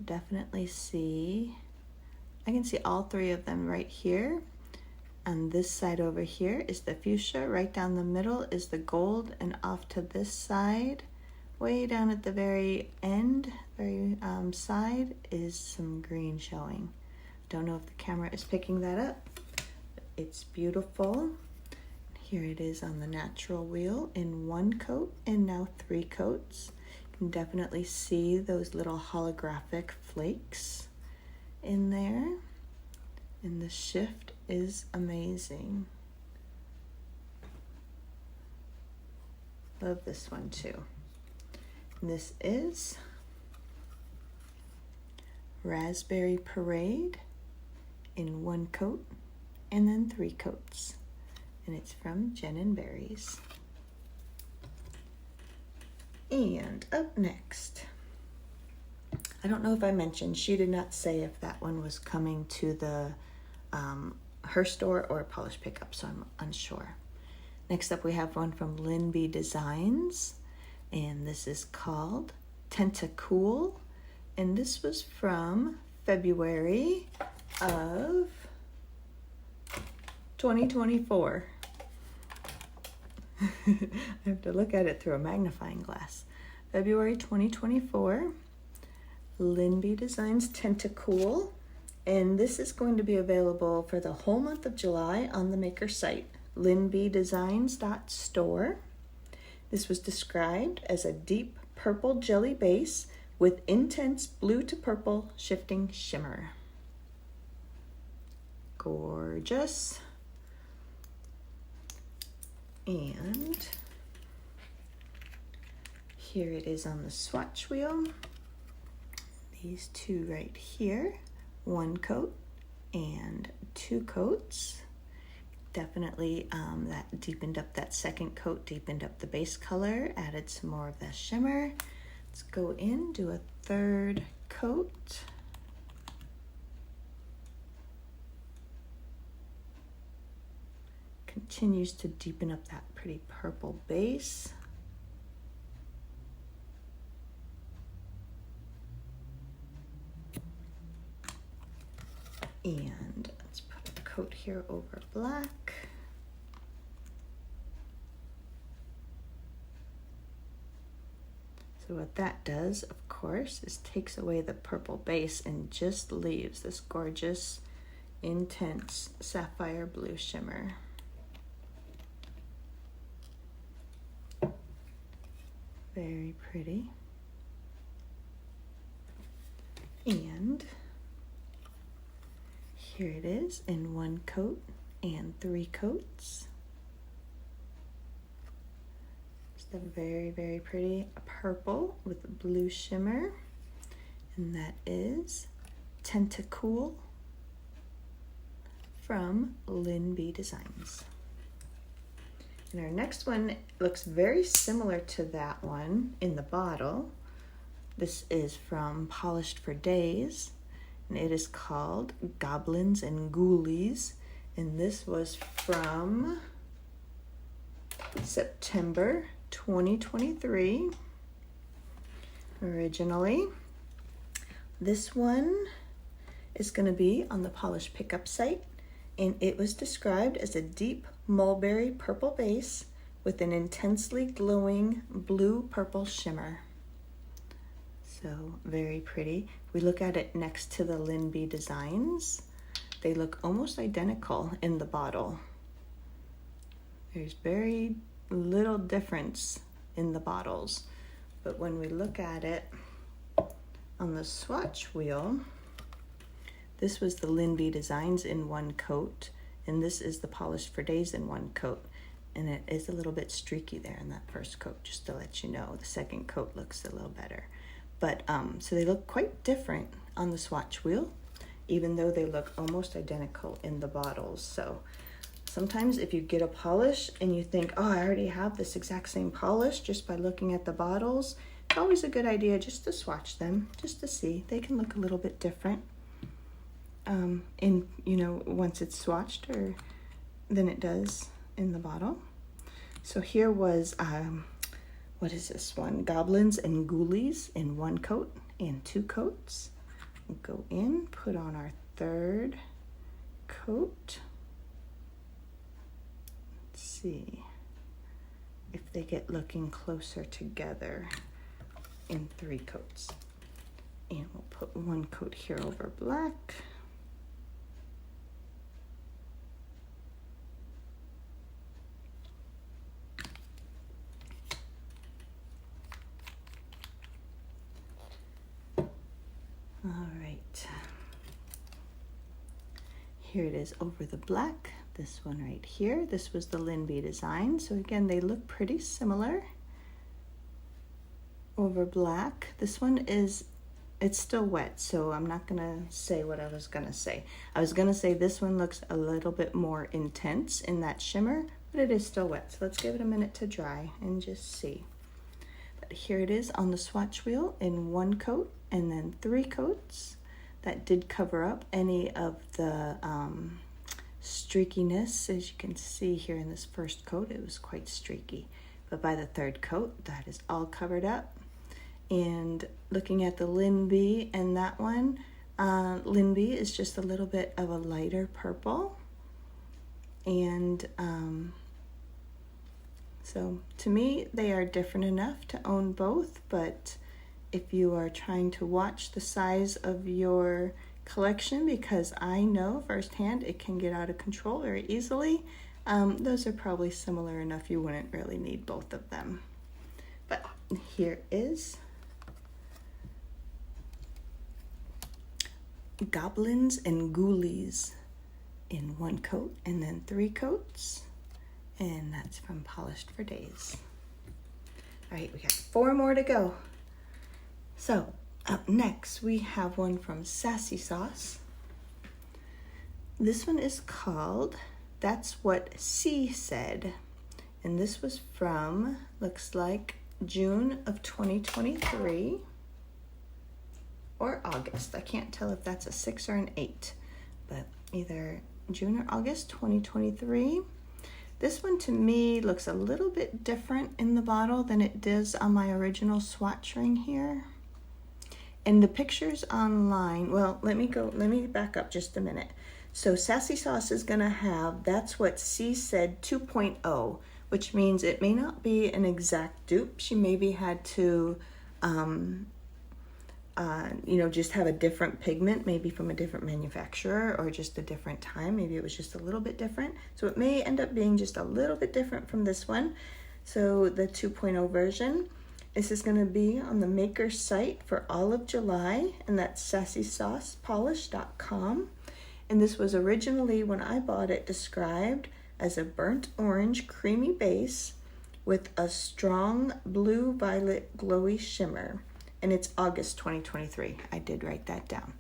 Definitely see, I can see all 3 of them right here. On this side over here is the fuchsia, right down the middle is the gold, and off to this side, way down at the very end, very side, is some green showing. Don't know if the camera is picking that up, but it's beautiful. Here it is on the natural wheel in 1 coat and now 3 coats. Can definitely see those little holographic flakes in there, and the shift is amazing. Love this one too. And this is Raspberry Parade in 1 coat and then 3 coats, and it's from JenandBerries. And up next, I don't know if I mentioned, she did not say if that one was coming to the her store or Polish Pickup, so I'm unsure. Next up, we have one from lynbdesigns, and this is called Tentacool and this was from February of 2024. I have to look at it through a magnifying glass. February 2024, lynbdesigns Tentacool, and this is going to be available for the whole month of July on the maker site, lynbdesigns.store. This was described as a deep purple jelly base with intense blue to purple shifting shimmer. Gorgeous. And here it is on the swatch wheel. These two right here, 1 coat and 2 coats. Definitely that deepened up that second coat, deepened up the base color, added some more of that shimmer. Let's go in, do a 3rd coat. Continues to deepen up that pretty purple base. And let's put a coat here over black. So what that does, of course, is takes away the purple base and just leaves this gorgeous, intense sapphire blue shimmer. Very pretty. And here it is in 1 coat and 3 coats. Just a very, very pretty purple with blue shimmer. And that is Tentacool from lynbdesigns. And our next one looks very similar to that one in the bottle. This is from PolishedForDays, and it is called Goblins and Ghoulies. And this was from September 2023 originally. This one is going to be on the Polish pickup site, and it was described as a deep mulberry purple base with an intensely glowing blue purple shimmer. So very pretty. We look at it next to the lynbdesigns. They look almost identical in the bottle. There's very little difference in the bottles, but when we look at it on the swatch wheel, this was the lynbdesigns in 1 coat, and this is the PolishedForDays in 1 coat. And it is a little bit streaky there in that first coat, just to let you know. The second coat looks a little better. But, so they look quite different on the swatch wheel, even though they look almost identical in the bottles. So sometimes if you get a polish and you think, oh, I already have this exact same polish just by looking at the bottles, it's always a good idea just to swatch them, just to see. They can look a little bit different. Once it's swatched than it does in the bottle. So here was, what is this one? Goblins and Ghoulies in 1 coat and 2 coats. We'll go in, put on our 3rd coat. Let's see if they get looking closer together in 3 coats. And we'll put 1 coat here over black. All right, here it is over the black, this one right here. This was the lynbdesign. So again, they look pretty similar over black. This one is, it's still wet, so I'm not gonna say what I was gonna say. I was gonna say this one looks a little bit more intense in that shimmer, but it is still wet. So let's give it a minute to dry and just see. But here it is on the swatch wheel in 1 coat and then 3 coats. That did cover up any of the streakiness. As you can see here in this first coat, it was quite streaky. But by the 3rd coat, that is all covered up. And looking at the Lynn and that one, Lynn is just a little bit of a lighter purple. And so to me, they are different enough to own both, but if you are trying to watch the size of your collection, because I know firsthand it can get out of control very easily, those are probably similar enough you wouldn't really need both of them. But here is Goblins and Ghoulies in 1 coat and then 3 coats, and that's from PolishedForDays. All right, we got 4 more to go. So up next we have one from Sassy Sauce. This one is called That's What C Said, and this was from, looks like, June of 2023 or August. I can't tell if that's a 6 or an 8, but either June or August 2023. This one to me looks a little bit different in the bottle than it does on my original swatch ring here. And the pictures online, well, let me back up just a minute. So Sassy Sauce is gonna have That's What C Said 2.0, which means it may not be an exact dupe. She maybe had to, just have a different pigment, maybe from a different manufacturer or just a different time. Maybe it was just a little bit different. So it may end up being just a little bit different from this one. So the 2.0 version. This is going to be on the maker site for all of July, and that's SassySaucePolish.com. And this was originally, when I bought it, described as a burnt orange creamy base with a strong blue-violet glowy shimmer. And it's August 2023. I did write that down.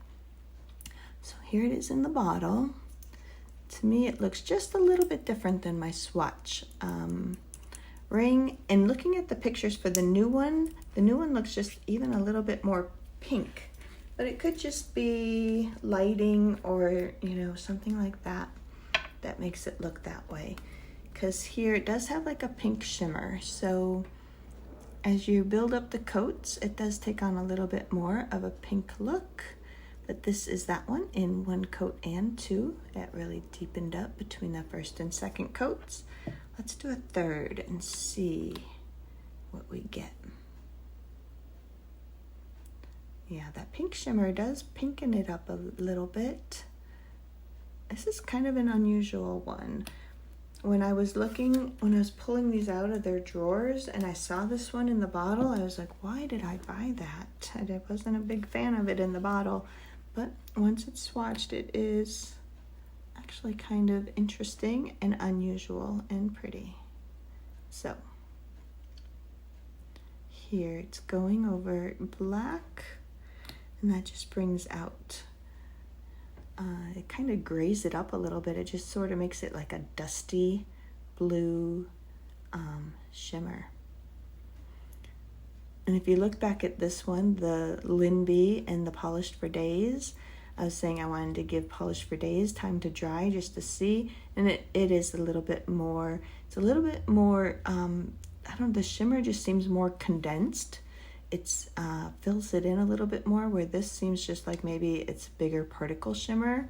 So here it is in the bottle. To me, it looks just a little bit different than my swatch ring. And looking at the pictures for the new one looks just even a little bit more pink, but it could just be lighting or something like that makes it look that way, because here it does have like a pink shimmer. So as you build up the coats, it does take on a little bit more of a pink look, but this is that one in 1 coat and 2. It really deepened up between the first and second coats. Let's do a third and see what we get. Yeah, that pink shimmer does pinken it up a little bit. This is kind of an unusual one. When I was pulling these out of their drawers and I saw this one in the bottle, I was like, why did I buy that? I wasn't a big fan of it in the bottle, but once it's swatched, it is actually kind of interesting and unusual and pretty. So here it's going over black, and that just brings out, it kind of grays it up a little bit. It just sort of makes it like a dusty blue shimmer. And if you look back at this one, the Lynn and the PolishedForDays, I was saying I wanted to give PolishedForDays time to dry just to see, and it is a little bit more, it's a little bit more, I don't know, the shimmer just seems more condensed. It's fills it in a little bit more, where this seems just like maybe it's bigger particle shimmer.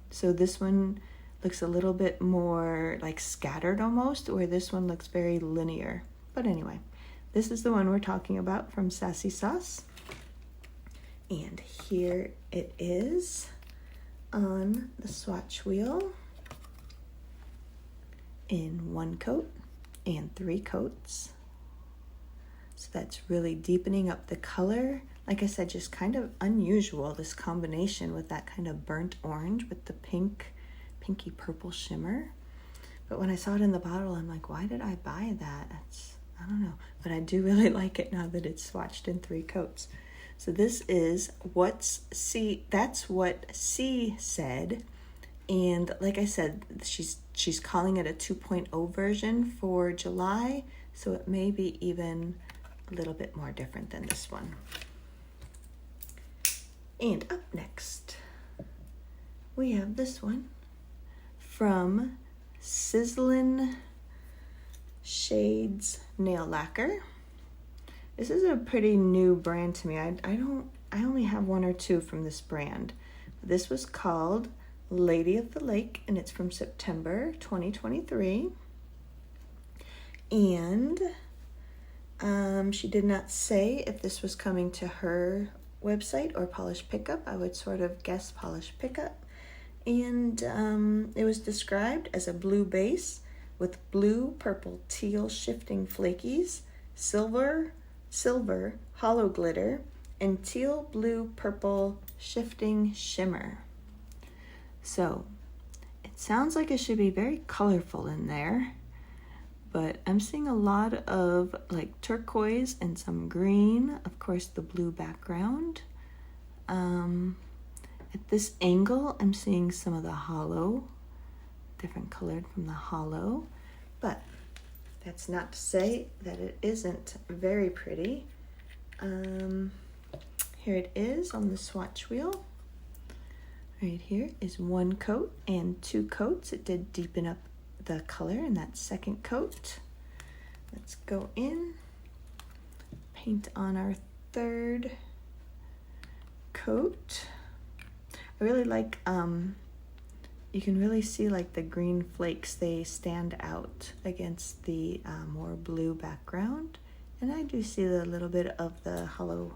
So this one looks a little bit more like scattered almost, where this one looks very linear. But anyway, this is the one we're talking about from Sassy Sauce. And here it is on the swatch wheel in 1 coat and 3 coats. So that's really deepening up the color. Like I said, just kind of unusual, this combination with that kind of burnt orange with the pinky purple shimmer. But when I saw it in the bottle, I'm like, why did I buy that? I don't know, but I do really like it now that it's swatched in 3 coats. So this is That's What C Said. And like I said, she's calling it a 2.0 version for July, so it may be even a little bit more different than this one. And up next, we have this one from SizzlinShades Nail Lacquer. This is a pretty new brand to me. I only have one or two from this brand. This was called Lady of the Lake, and it's from September 2023. And she did not say if this was coming to her website or Polish Pickup. I would sort of guess Polish Pickup. And it was described as a blue base with blue, purple, teal shifting flakies, silver, hollow glitter, and teal, blue, purple shifting shimmer. So it sounds like it should be very colorful in there, but I'm seeing a lot of like turquoise and some green, of course the blue background. At this angle, I'm seeing some of the hollow, different colored from the hollow, but that's not to say that it isn't very pretty. Here it is on the swatch wheel. Right here is one coat and two coats. It did deepen up the color in that second coat. Let's go in, paint on our third coat. I really like, you can really see like the green flakes, they stand out against the more blue background. And I do see a little bit of the hollow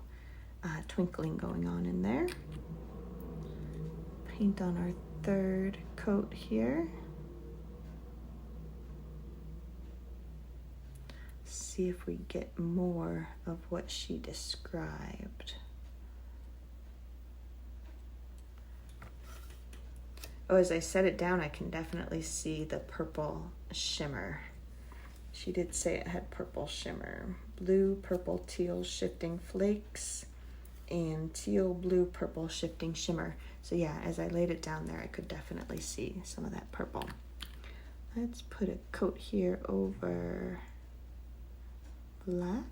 twinkling going on in there. Paint on our third coat here. See if we get more of what she described. Oh, as I set it down, I can definitely see the purple shimmer. She did say it had purple shimmer. Blue, purple, teal shifting flakes, and teal, blue, purple shifting shimmer. So yeah, as I laid it down there, I could definitely see some of that purple. Let's put a coat here over black.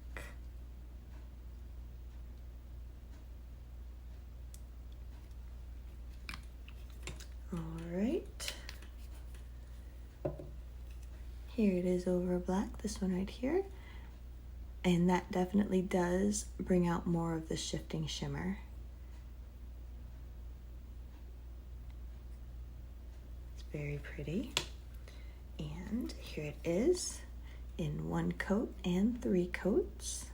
All right. Here it is over black, this one right here. And that definitely does bring out more of the shifting shimmer. It's very pretty. And here it is in one coat and three coats.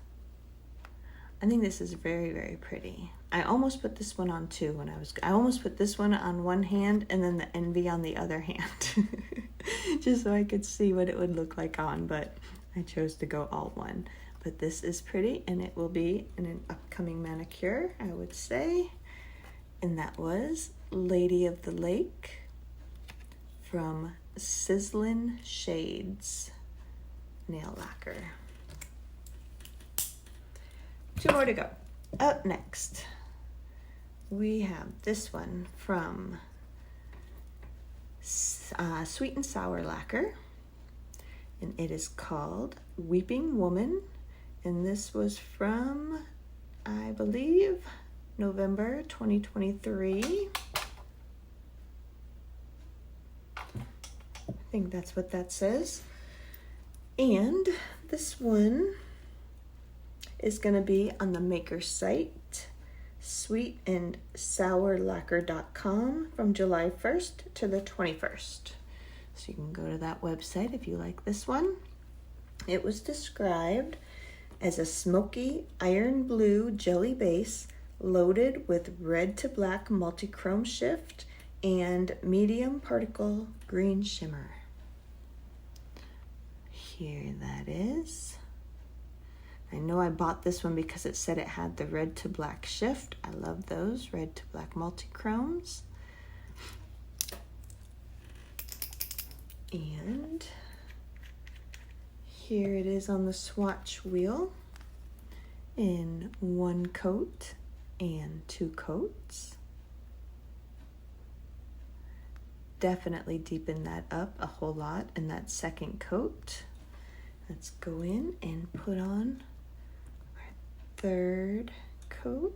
I think this is very, very pretty. I almost put this one on too when I almost put this one on one hand and then the Envy on the other hand. Just so I could see what it would look like on, but I chose to go all one. But this is pretty, and it will be in an upcoming manicure, I would say. And that was Lady of the Lake from SizzlinShades nail lacquer. Two more to go. Up next, we have this one from SweetandSourLacquer, and it is called Weeping Woman, and this was from, I believe, November 2023. I think that's what that says. And this one is going to be on the maker site, SweetandSourLacquer.com, from July 1st to the 21st. So you can go to that website if you like this one. It was described as a smoky iron blue jelly base loaded with red to black multi-chrome shift and medium particle green shimmer. Here that is. I know I bought this one because it said it had the red to black shift. I love those red to black multi-chromes. And here it is on the swatch wheel in one coat and two coats. Definitely deepen that up a whole lot in that second coat. Let's go in and put on our third coat.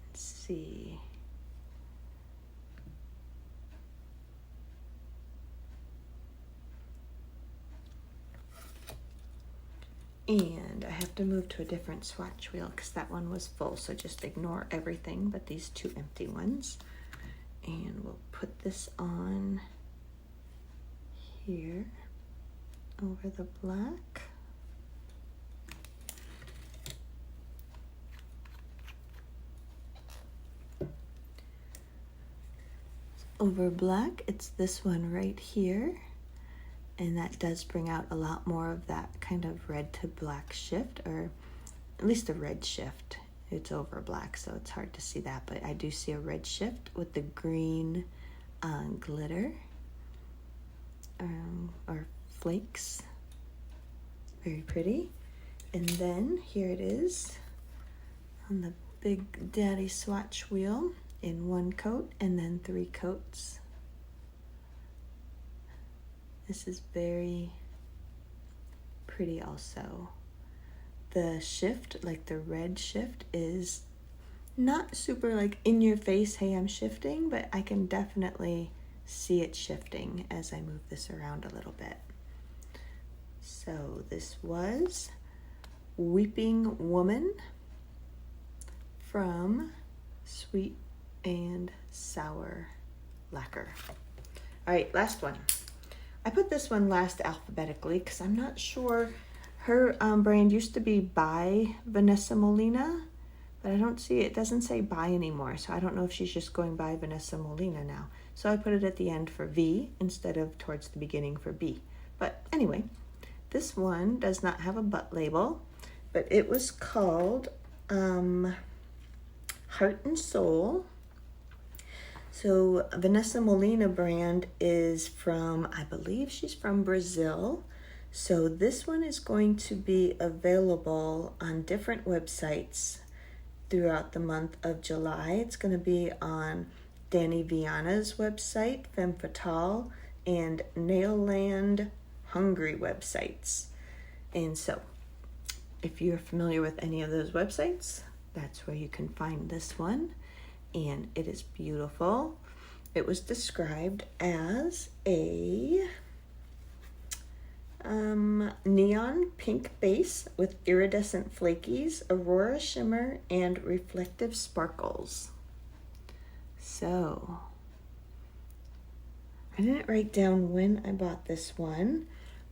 Let's see. And I have to move to a different swatch wheel because that one was full, so just ignore everything but these two empty ones. And we'll put this on here over the black. Over black, it's this one right here. And that does bring out a lot more of that kind of red to black shift, or at least a red shift. It's over black, so it's hard to see that, but I do see a red shift with the green glitter or flakes. Very pretty. And then here it is on the Big Daddy swatch wheel in one coat and then 3 coats. This is very pretty also. The shift, like the red shift, is not super like in your face, hey, I'm shifting, but I can definitely see it shifting as I move this around a little bit. So this was Weeping Woman from Sweet and Sour Lacquer. All right, last one. I put this one last alphabetically because I'm not sure. Her brand used to be by VanessaMolina, but I don't see it. It doesn't say by anymore, so I don't know if she's just going by VanessaMolina now. So I put it at the end for V instead of towards the beginning for B. But anyway, this one does not have a butt label, but it was called Heart and Soul. So VanessaMolina brand is from, I believe she's from Brazil. So this one is going to be available on different websites throughout the month of July. It's going to be on Danny Viana's website, Femme Fatale, and Nailland Hungry websites. And so if you're familiar with any of those websites, that's where you can find this one. And it is beautiful. It was described as a neon pink base with iridescent flakies, aurora shimmer, and reflective sparkles. So, I didn't write down when I bought this one,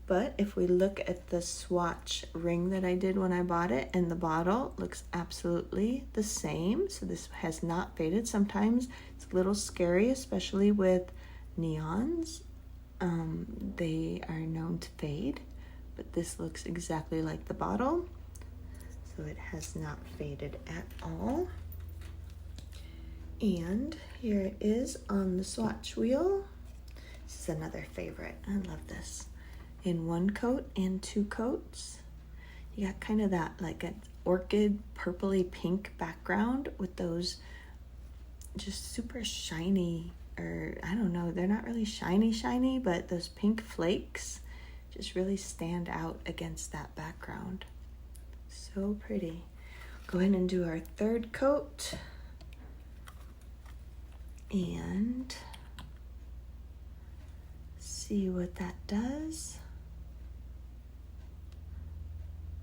but if we look at the swatch ring that I did when I bought it, and the bottle looks absolutely the same. So this has not faded. Sometimes it's a little scary, especially with neons. They are known to fade, but this looks exactly like the bottle. So it has not faded at all. And here it is on the swatch wheel. This is another favorite. I love this. In one coat and 2 coats. You got kind of that like an orchid purpley pink background with those just super shiny, or I don't know, they're not really shiny, but those pink flakes just really stand out against that background. So pretty. Go ahead and do our 3rd coat. And see what that does.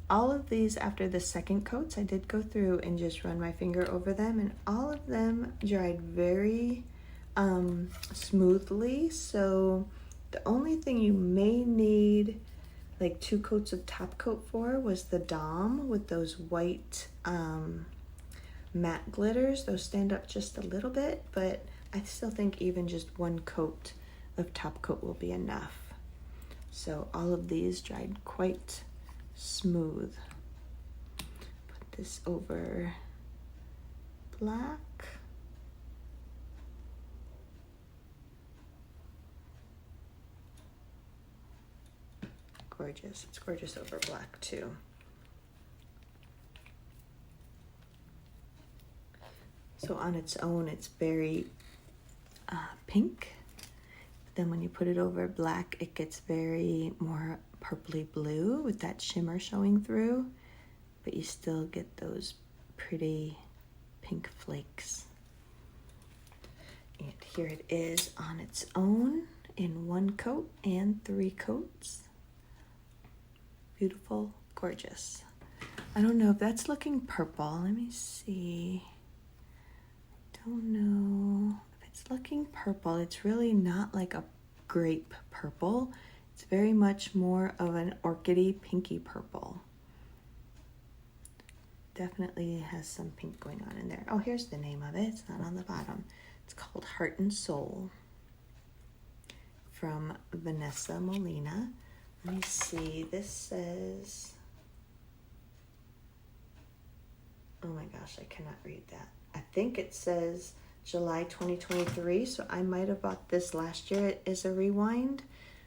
All of these, after the 2nd coats, I did go through and just run my finger over them, and all of them dried very smoothly. So the only thing you may need like 2 coats of top coat for was the Dom with those white matte glitters. Those stand up just a little bit, but I still think even just 1 coat of top coat will be enough. So all of these dried quite smooth. Put this over black. Gorgeous. It's gorgeous over black too. So on its own, it's very pink. Then when you put it over black, it gets very more purpley blue with that shimmer showing through, but you still get those pretty pink flakes. And here it is on its own in 1 coat and 3 coats. Beautiful, Gorgeous. I don't know if that's looking purple. Let me see. Don't know if it's looking purple. It's really not like a grape purple. It's very much more of an orchidy pinky purple. Definitely has some pink going on in there. Oh, here's the name of it. It's not on the bottom. It's called Heart and Soul from VanessaMolina. Let me see. This says, oh my gosh, I cannot read that. I think it says July 2023, so I might have bought this last year. It is a rewind,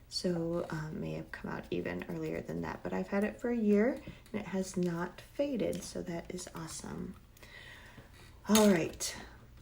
so may have come out even earlier than that, but I've had it for a year and it has not faded, so that is awesome. All right,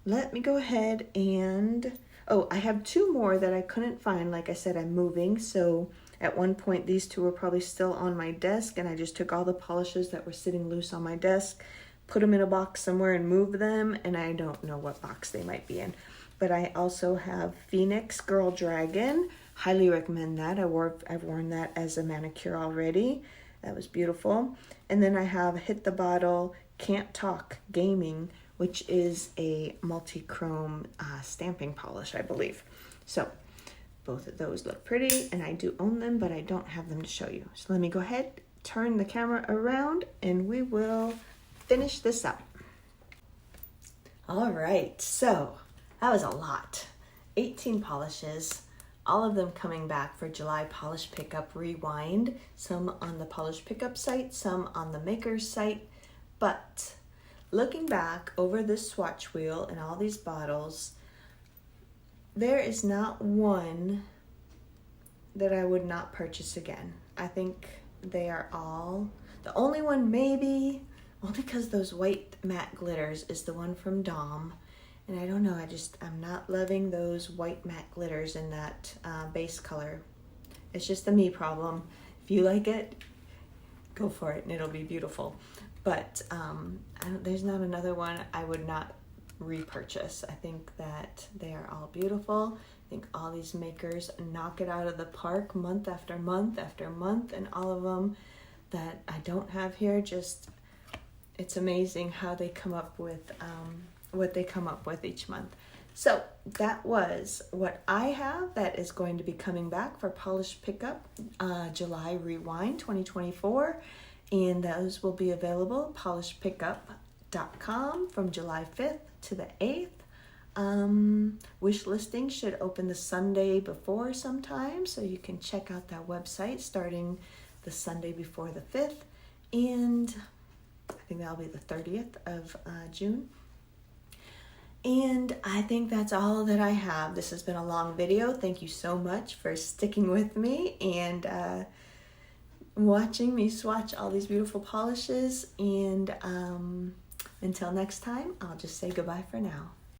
let me go ahead and, oh, I have two more that I couldn't find. Like I said, I'm moving, so at one point these two were probably still on my desk, and I just took all the polishes that were sitting loose on my desk, put them in a box somewhere and move them, and I don't know what box they might be in. But I also have Phoenix Girl Dragon. Highly recommend that. I've worn that as a manicure already. That was beautiful. And then I have Hit the Bottle Can't Talk Gaming, which is a multi-chrome stamping polish, I believe. So both of those look pretty, and I do own them, but I don't have them to show you. So let me go ahead, turn the camera around, and we will finish this up. All right, so that was a lot. 18 polishes, all of them coming back for July Polish Pickup Rewind, some on the Polish Pickup site, some on the Maker's site. But looking back over this swatch wheel and all these bottles, there is not one that I would not purchase again. I think they are all, the only one maybe, only because those white matte glitters is the one from Dom. And I don't know, I'm not loving those white matte glitters in that base color. It's just a me problem. If you like it, go for it and it'll be beautiful. But there's not another one I would not repurchase. I think that they are all beautiful. I think all these makers knock it out of the park month after month after month, and all of them that I don't have here, just, it's amazing how they come up with what they come up with each month. So that was what I have that is going to be coming back for Polish Pickup July Rewind 2024, and those will be available at polishedpickup.com from July 5th to the 8th. Wish listing should open the Sunday before sometime, so you can check out that website starting the Sunday before the 5th, and I think that'll be the 30th of June. And I think that's all that I have. This has been a long video. Thank you so much for sticking with me and watching me swatch all these beautiful polishes. And until next time, I'll just say goodbye for now.